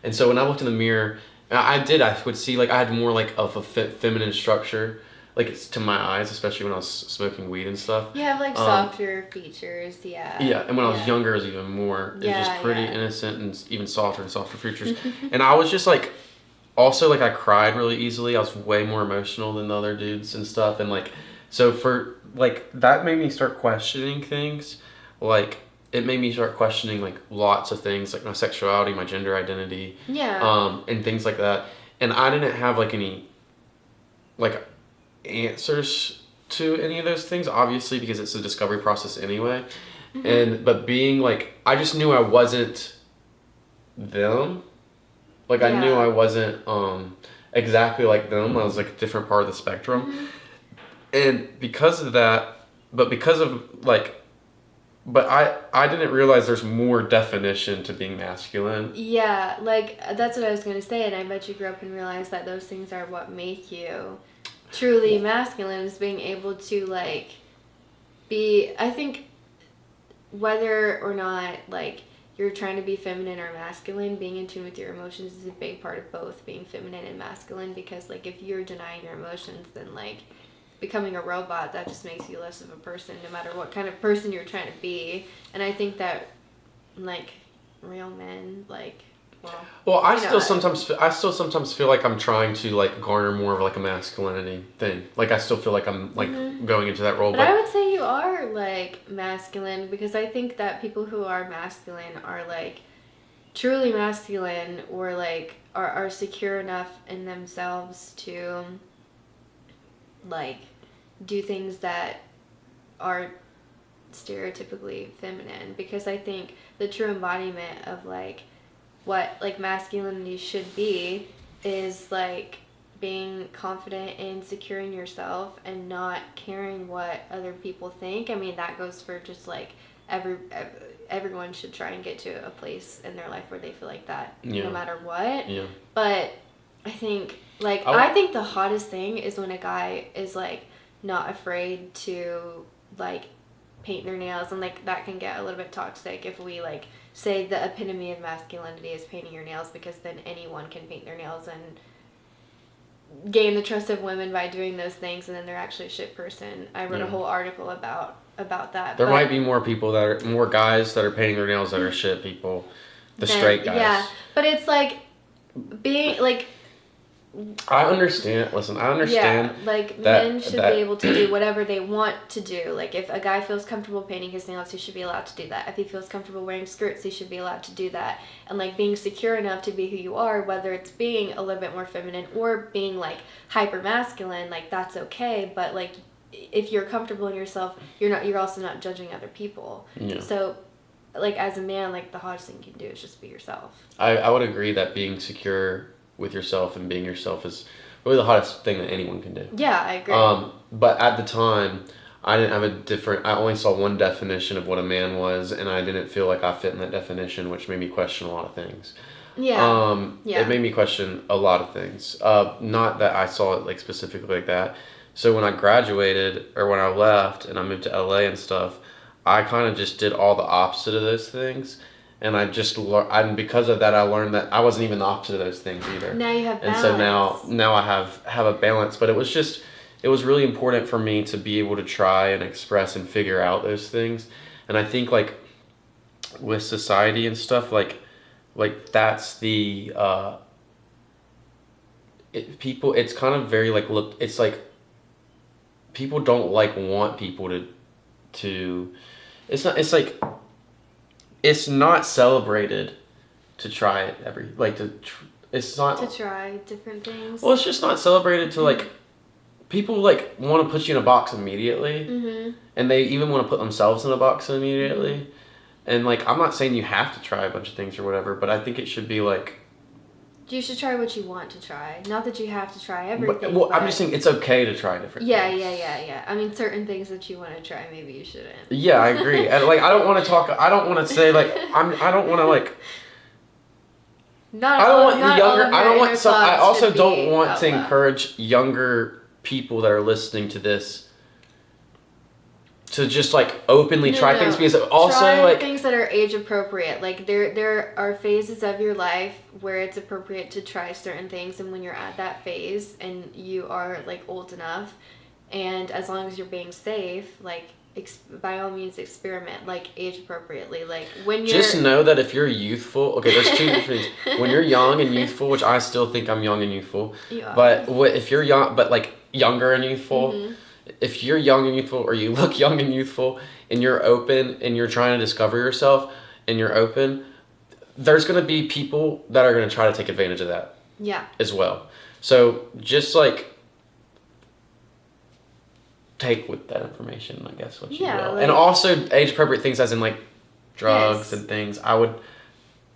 and so when I looked in the mirror, I would see like I had more like of a feminine structure. Like it's to my eyes, especially when I was smoking weed and stuff. You have like softer features, yeah. Yeah, and when I was younger, it was even more. It was just pretty innocent and even softer features. And I was just like, also like I cried really easily. I was way more emotional than the other dudes and stuff. And like, so for like that made me start questioning things. Like it made me start questioning like lots of things, like my sexuality, my gender identity, and things like that. And I didn't have like any like answers to any of those things, obviously, because it's a discovery process anyway. But being like, I just knew I wasn't them. Like I knew I wasn't exactly like them. I was like a different part of the spectrum. And because of that, but I didn't realize there's more definition to being masculine. Yeah, like that's what I was gonna say, and I bet you grew up and realized that those things are what make you truly masculine, is being able to like be, I think whether or not like you're trying to be feminine or masculine, being in tune with your emotions is a big part of both being feminine and masculine, because like if you're denying your emotions, then like becoming a robot, that just makes you less of a person, no matter what kind of person you're trying to be. And I think that like real men like I still sometimes feel like I'm trying to like garner more of like a masculinity thing. Like I still feel like I'm like going into that role. But I would say you are like masculine, because I think that people who are masculine are like truly masculine, or like are secure enough in themselves to like do things that are stereotypically feminine. Because I think the true embodiment of like what like masculinity should be is like being confident and secure in yourself and not caring what other people think. I mean, that goes for just like everyone should try and get to a place in their life where they feel like that, no matter what. But I think like I think the hottest thing is when a guy is like not afraid to like paint their nails, and like that can get a little bit toxic if we like say the epitome of masculinity is painting your nails, because then anyone can paint their nails and gain the trust of women by doing those things, and then they're actually a shit person. I wrote a whole article about that. There might be more guys that are painting their nails that are shit people, straight guys. Yeah, but it's like being like, I understand. Listen, I understand. Yeah, like men should be able to do whatever they want to do. Like if a guy feels comfortable painting his nails, he should be allowed to do that. If he feels comfortable wearing skirts, he should be allowed to do that. And like being secure enough to be who you are, whether it's being a little bit more feminine or being like hyper masculine, like that's okay. But like if you're comfortable in yourself, you're also not judging other people. So like, as a man, like, the hottest thing you can do is just be yourself. I would agree that being secure with yourself and being yourself is really the hottest thing that anyone can do. Yeah, I agree. But at the time, I didn't have I only saw one definition of what a man was, and I didn't feel like I fit in that definition, which made me question a lot of things. Yeah. It made me question a lot of things. Not that I saw it like specifically like that. So when I graduated or when I left and I moved to LA and stuff, I kind of just did all the opposite of those things. And I just and because of that, I learned that I wasn't even the opposite of those things either. Now you have balance. And so now I have a balance. But it was really important for me to be able to try and express and figure out those things. And I think like with society and stuff, like that's the it's kind of very like it's like people don't like want people to it's not celebrated to try it it's not to try different things. Well, it's just not celebrated to like people like want to put you in a box immediately, and they even want to put themselves in a box immediately. And like, I'm not saying you have to try a bunch of things or whatever, but I think it should be like, you should try what you want to try. Not that you have to try everything. Well, I'm just saying it's okay to try different things. Yeah. I mean, certain things that you want to try, maybe you shouldn't. Yeah, I agree. And like, I don't want to say like, I don't want to like, I also don't want to encourage younger people that are listening to this to just like openly try things, because also try like things that are age appropriate. Like there are phases of your life where it's appropriate to try certain things, and when you're at that phase and you are like old enough, and as long as you're being safe, like by all means experiment, like age appropriately. Like when you're just know that if you're youthful, okay, there's two different things. When you're young and youthful, which I still think I'm young and youthful, but if you're young but like younger and youthful, if you're young and youthful, or you look young and youthful, and you're open and you're trying to discover yourself and you're open, there's going to be people that are going to try to take advantage of that as well. So just like take with that information, I guess, what you will. Like, and also age appropriate things, as in like drugs and things. I would,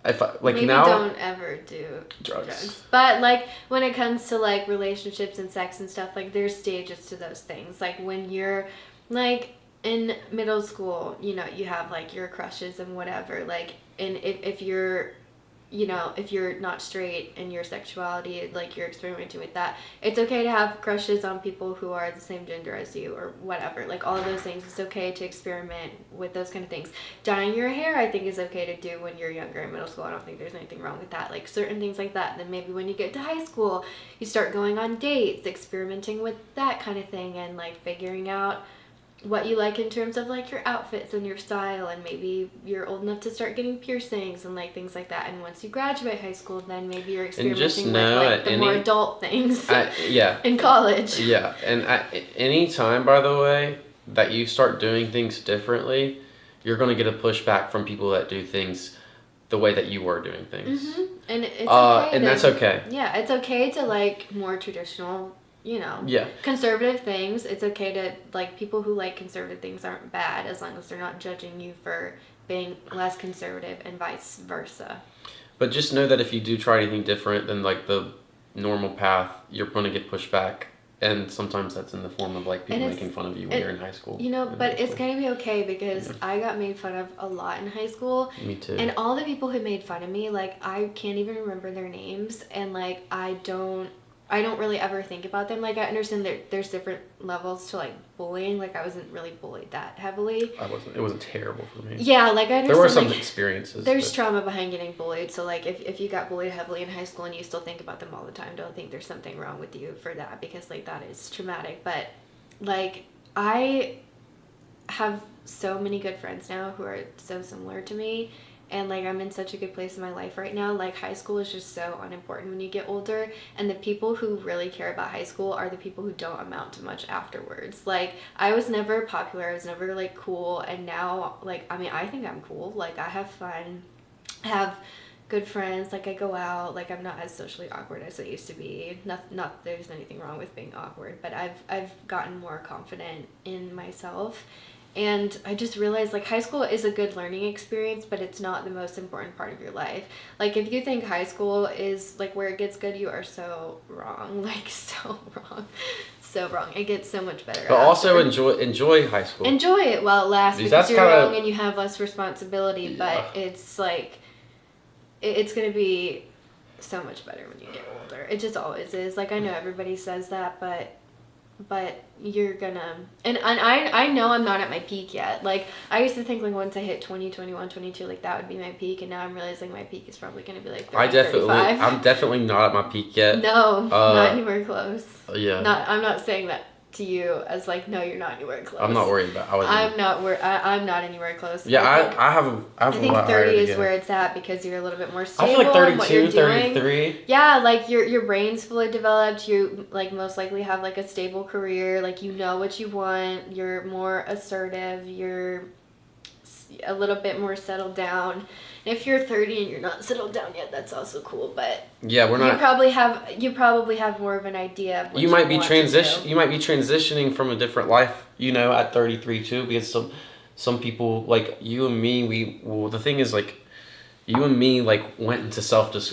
if I, like maybe now, don't ever do drugs. But like when it comes to like relationships and sex and stuff, like there's stages to those things. Like when you're like in middle school, you know, you have like your crushes and whatever. Like, and if you're, you know, if you're not straight in your sexuality, like you're experimenting with that, it's okay to have crushes on people who are the same gender as you or whatever. Like all of those things, it's okay to experiment with those kind of things. Dyeing your hair, I think, is okay to do when you're younger in middle school. I don't think there's anything wrong with that. Like certain things like that. Then maybe when you get to high school, you start going on dates, experimenting with that kind of thing, and like figuring out what you like in terms of like your outfits and your style, and maybe you're old enough to start getting piercings and like things like that. And once you graduate high school, then maybe you're experimenting with like the more adult things in college. Yeah, and at any time, by the way, that you start doing things differently, you're going to get a pushback from people that do things the way that you were doing things. And it's okay. And that's okay. Yeah, it's okay to like more traditional, you know, conservative things. It's okay to like, people who like conservative things aren't bad as long as they're not judging you for being less conservative, and vice versa. But just know that if you do try anything different than like the normal path, you're going to get pushed back, and sometimes that's in the form of like people making fun of you when you're in high school. You know, but it's going to be okay, because I got made fun of a lot in high school. Me too. And all the people who made fun of me, like I can't even remember their names, and like I don't really ever think about them. Like I understand that there's different levels to like bullying. Like I wasn't really bullied that heavily. I wasn't. It wasn't terrible for me. Yeah, like I understand. There were some like, experiences. There's trauma behind getting bullied. So like if you got bullied heavily in high school and you still think about them all the time, don't think there's something wrong with you for that, because like that is traumatic. But like I have so many good friends now who are so similar to me. And like I'm in such a good place in my life right now. Like high school is just so unimportant when you get older, and the people who really care about high school are the people who don't amount to much afterwards. Like I was never popular, I was never like cool, and now like I mean I think I'm cool. Like I have fun, I have good friends, like I go out, like I'm not as socially awkward as I used to be. Not there's anything wrong with being awkward, but I've gotten more confident in myself. And I just realized, like, high school is a good learning experience, but it's not the most important part of your life. Like, if you think high school is, like, where it gets good, you are so wrong. Like, so wrong. So wrong. It gets so much better But after. also enjoy high school. Enjoy it while it lasts, because you're young and you have less responsibility, but it's, like, it's going to be so much better when you get older. It just always is. Like, I know everybody says that, but you're gonna, and I know I'm not at my peak yet. Like, I used to think, like, once I hit 20, 21, 22, like, that would be my peak, and now I'm realizing my peak is probably gonna be like 30, 35. I'm definitely not at my peak yet. No, not anywhere close. Yeah. I'm not saying that to you as, like, no, you're not anywhere close. I'm not worried about. I'm not anywhere close. Yeah, I think 30 is where it's at, because you're a little bit more stable. I feel like 32, in what you're doing. 33. Yeah, like, your brain's fully developed. You, like, most likely have, like, a stable career. Like, you know what you want. You're more assertive. You're a little bit more settled down. And if you're 30 and you're not settled down yet, that's also cool. But yeah, we're not. You probably have more of an idea of what you might be You might be transitioning from a different life, at 33 too, because some people, like you and me, the thing is, like, you and me, like, went into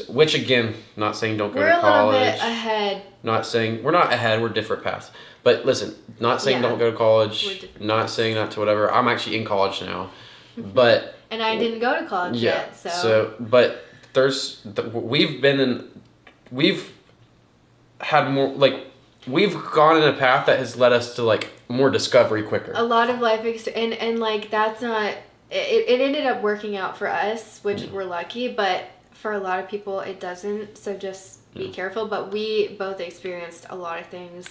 which, again, not saying don't go to college. We're a little bit ahead. Not saying we're not ahead. We're different paths. But listen, not saying don't go to college. Not saying not to whatever. I'm actually in college now, but. And I didn't go to college yet, so. So, but we've had more, like, we've gone in a path that has led us to, like, more discovery quicker. A lot of life and like, that's not, it ended up working out for us, which we're lucky, but for a lot of people it doesn't, so just be careful. But we both experienced a lot of things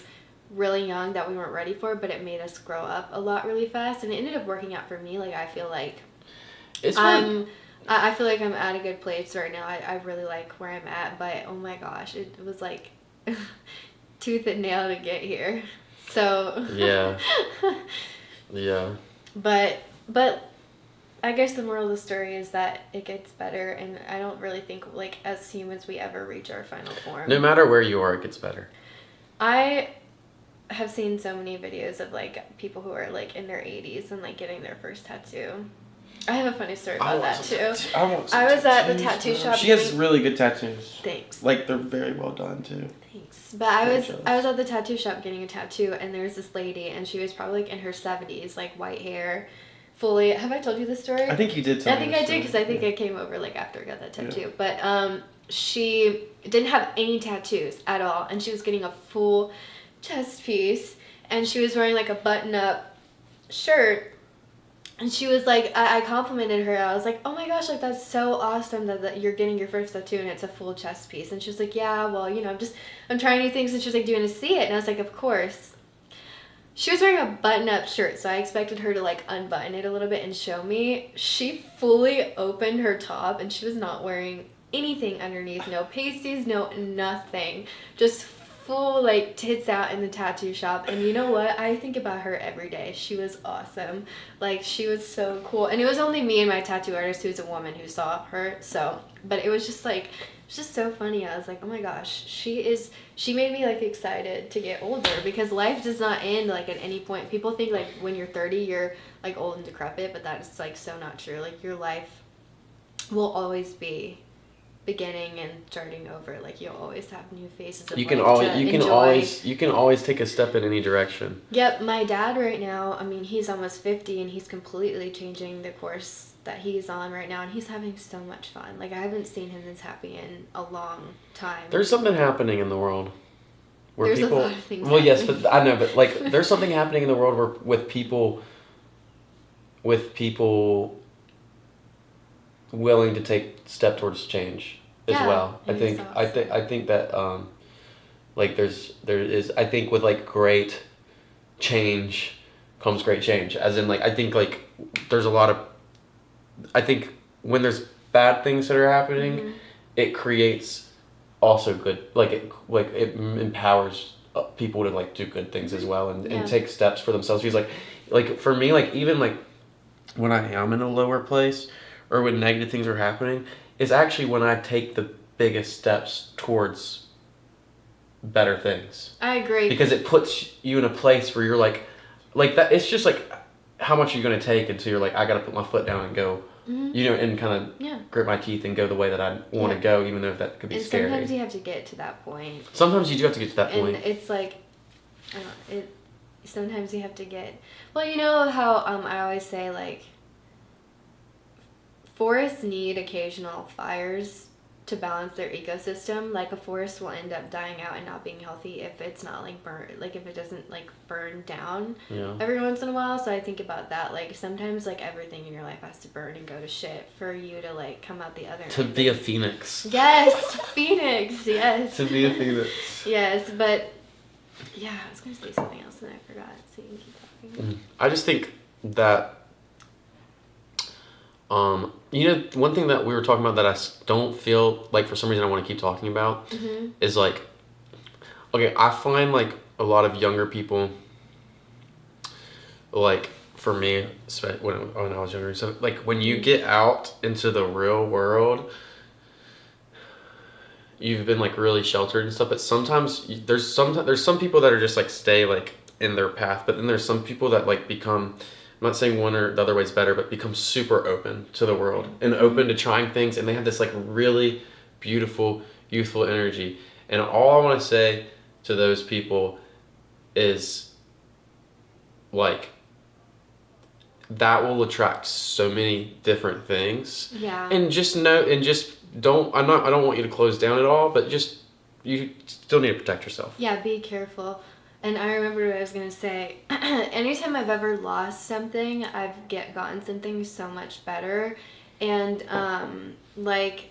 really young that we weren't ready for, but it made us grow up a lot really fast, and it ended up working out for me. Like, I feel like I feel like I'm at a good place right now. I really like where I'm at, but oh my gosh, it was like tooth and nail to get here. So yeah. But I guess the moral of the story is that it gets better, and I don't really think, like, as humans we ever reach our final form. No matter where you are, it gets better. I have seen so many videos of, like, people who are, like, in their 80s and, like, getting their first tattoo. I have a funny story about that too. I was at the tattoo shop. She has really good tattoos. Thanks. Like, they're very well done too. Thanks. But I was at the tattoo shop getting a tattoo, and there was this lady, and she was probably, like, in her 70s, like, white hair, fully. Have I told you this story? I think you did tell me. I think I did, because I think I came over, like, after I got that tattoo. Yeah. But she didn't have any tattoos at all, and she was getting a full chest piece, and she was wearing, like, a button-up shirt. And she was like, I complimented her. I was like, oh my gosh, like, that's so awesome that you're getting your first tattoo and it's a full chest piece. And she was like, yeah, well, I'm trying new things. And she was like, do you want to see it? And I was like, of course. She was wearing a button-up shirt, so I expected her to, like, unbutton it a little bit and show me. She fully opened her top, and she was not wearing anything underneath. No pasties, no nothing. Just full, like, tits out in the tattoo shop. And you know what? I think about her every day. She was awesome. Like, she was so cool. And it was only me and my tattoo artist, who's a woman, who saw her. So, but it was just, like, it's just so funny. I was like, oh my gosh, she made me, like, excited to get older, because life does not end, like, at any point. People think, like, when you're 30, you're, like, old and decrepit, but that is, like, so not true. Like, your life will always be beginning and starting over. Like, you'll always have new phases of you can always take a step in any direction. Yep. My dad right now, I mean, he's almost 50, and he's completely changing the course that he's on right now, and he's having so much fun. Like, I haven't seen him this happy in a long time. There's something happening in the world where there's people, a lot of things well, happening. yes, but I know, but, like, there's something happening in the world where with people willing to take step towards change as well. I think that like there is, I think, with, like, great change comes great change, as in, like, I think, like, there's a lot of, I think when there's bad things that are happening, it creates also good, like, it empowers people to, like, do good things as well, and take steps for themselves. Because, like for me, like, even, like, when I am in a lower place, or when negative things are happening, is actually when I take the biggest steps towards better things. I agree. Because it puts you in a place where you're like that. It's just like, how much are you going to take until you're like, I got to put my foot down and go, you know, and kind of grit my teeth and go the way that I want to go, even though that could be scary. And sometimes you have to get to that point. Sometimes you do have to get to that point. And it's like, sometimes you have to get, well, you know how I always say, like, forests need occasional fires to balance their ecosystem. Like, a forest will end up dying out and not being healthy if it's not like burnt, like if it doesn't like burn down every once in a while. So I think about that, like sometimes like everything in your life has to burn and go to shit for you to like come out the other end. To be a phoenix. Yes, phoenix, yes. To be a phoenix. Yes, but yeah, I was gonna say something else and I forgot, so you can keep talking. I just think that you know, one thing that we were talking about that I don't feel like for some reason I want to keep talking about is like, okay, I find like a lot of younger people, like for me, when I was younger, so like when you get out into the real world, you've been like really sheltered and stuff, but sometimes there's some people that are just like stay like in their path, but then there's some people that like become, I'm not saying one or the other way's better, but become super open to the world and open to trying things, and they have this like really beautiful, youthful energy. And all I want to say to those people is like, that will attract so many different things. Yeah. And just know, and just don't, I don't want you to close down at all, but just, you still need to protect yourself. Yeah, be careful. And I remember what I was going to say. Anytime I've ever lost something, I've gotten something so much better. And, like,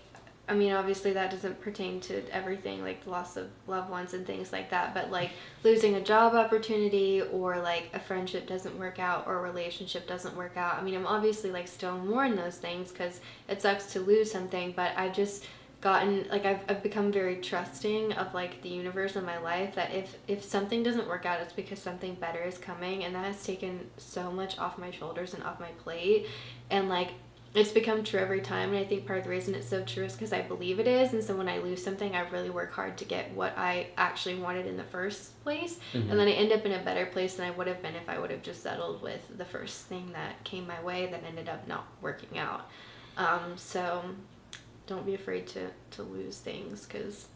I mean, obviously that doesn't pertain to everything, like the loss of loved ones and things like that. But, like, losing a job opportunity or, like, a friendship doesn't work out or a relationship doesn't work out. I mean, I'm obviously, like, still mourn those things because it sucks to lose something. But I've just gotten, like, I've become very trusting of like the universe in my life, that if something doesn't work out, it's because something better is coming, and that has taken so much off my shoulders and off my plate. And like, it's become true every time, and I think part of the reason it's so true is because I believe it is. And so when I lose something, I really work hard to get what I actually wanted in the first place, and then I end up in a better place than I would have been if I would have just settled with the first thing that came my way that ended up not working out. So don't be afraid to lose things, because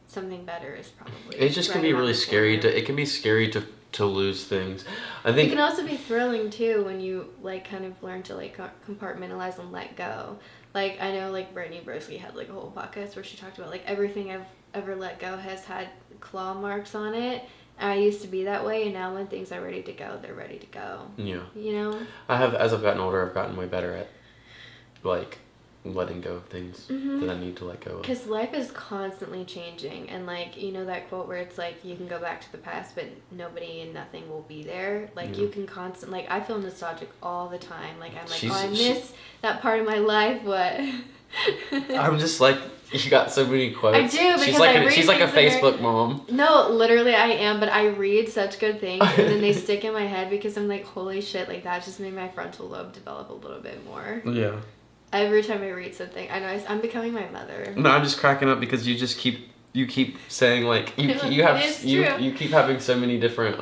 something better is probably. It just can be really scary it can be scary to lose things. I think it can also be thrilling too when you like kind of learn to like compartmentalize and let go. Like, I know like Brittany Broski had like a whole podcast where she talked about like everything I've ever let go has had claw marks on it. I used to be that way, and now when things are ready to go, they're ready to go. Yeah. You know? As I've gotten older, I've gotten way better at like letting go of things that I need to let go of. Because life is constantly changing, and like, you know that quote where it's like, you can go back to the past, but nobody and nothing will be there. Like, you can constantly, like, I feel nostalgic all the time. Like, I'm like, I miss that part of my life. What? I'm just like, you got so many quotes. I do, because she's like a Facebook mom. No, literally I am, but I read such good things, and then they stick in my head because I'm like, holy shit, like that just made my frontal lobe develop a little bit more. Yeah. Every time I read something, I know I'm becoming my mother. No, I'm just cracking up because you just keep saying like you keep having so many different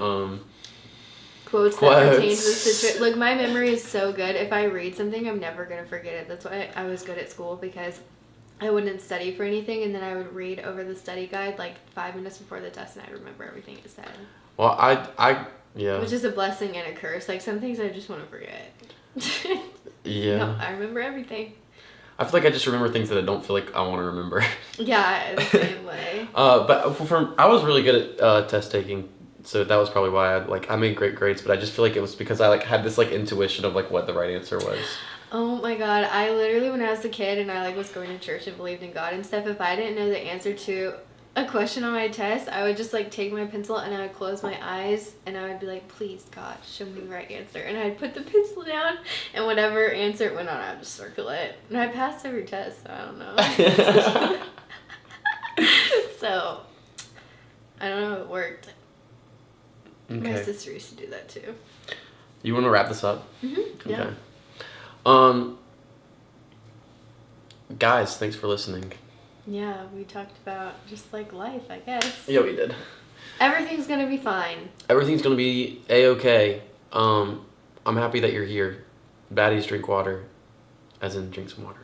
quotes that pertain to the situation. Like, my memory is so good. If I read something, I'm never gonna forget it. That's why I was good at school, because I wouldn't study for anything, and then I would read over the study guide like 5 minutes before the test, and I remember everything it said. Well, I yeah. Which is a blessing and a curse. Like, some things I just want to forget. Yeah. No, I remember everything. I feel like I just remember things that I don't feel like I want to remember. Yeah, the same way. But I was really good at test taking, so that was probably why I made great grades. But I just feel like it was because I like had this like intuition of like what the right answer was. Oh my God, I literally, when I was a kid and I like was going to church and believed in God and stuff, if I didn't know the answer to a question on my test, I would just like take my pencil and I would close my eyes and I would be like, please God, show me the right answer. And I'd put the pencil down, and whatever answer it went on, I'd just circle it. And I passed every test, so I don't know. So, I don't know if it worked. Okay. My sister used to do that too. You want to wrap this up? Mm-hmm. Yeah. Okay. Guys, thanks for listening. Yeah, we talked about just like life, I guess. Yeah, we did. Everything's gonna be fine. Everything's gonna be A-okay. I'm happy that you're here. Baddies drink water, as in drink some water.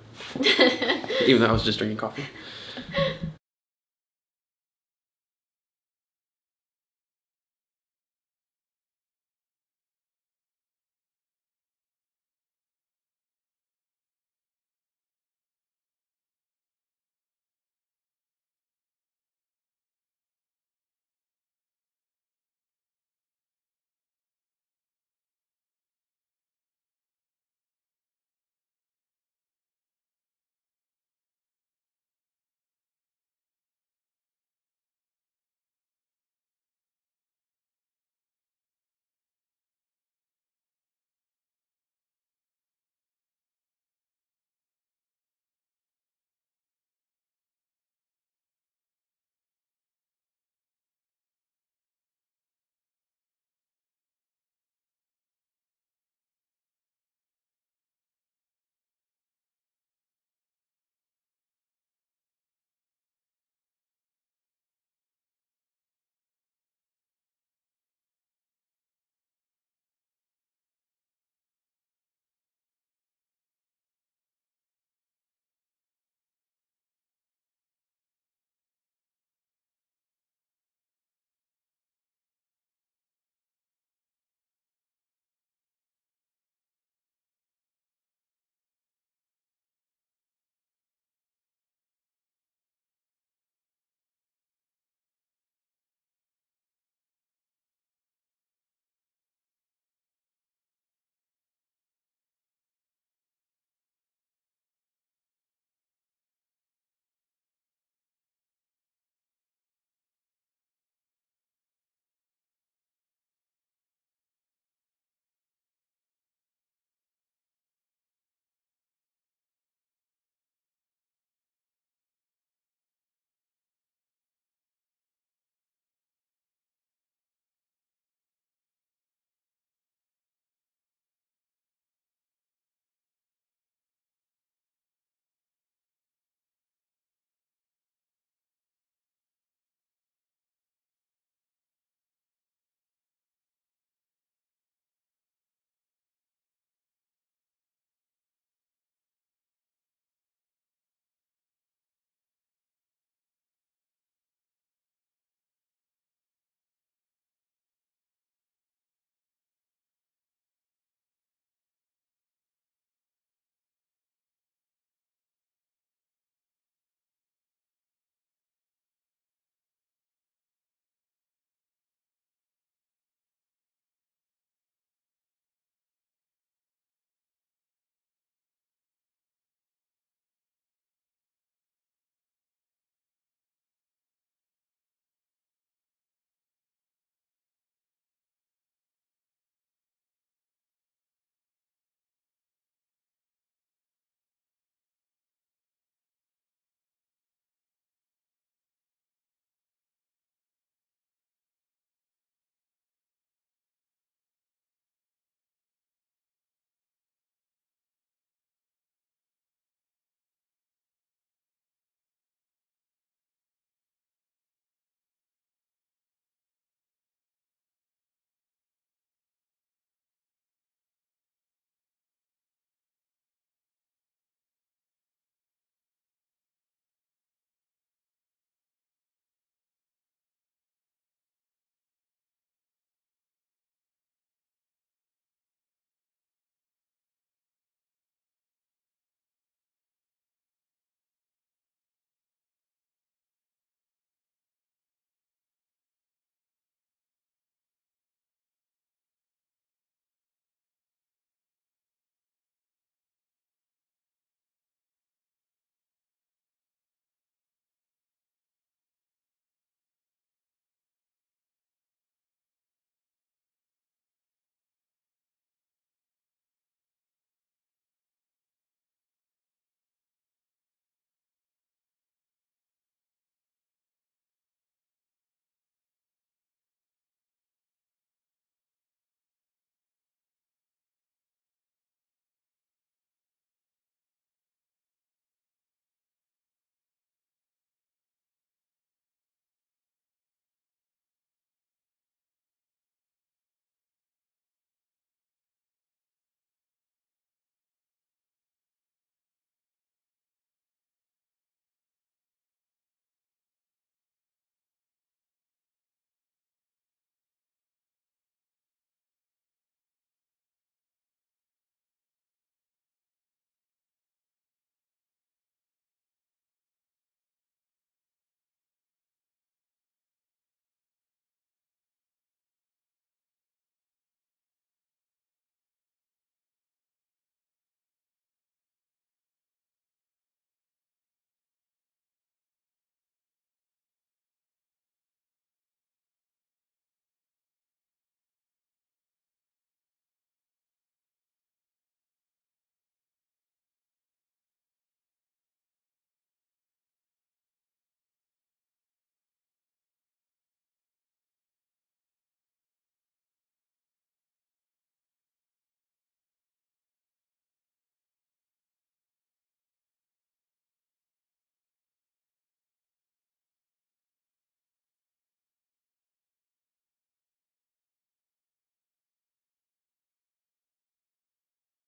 Even though I was just drinking coffee.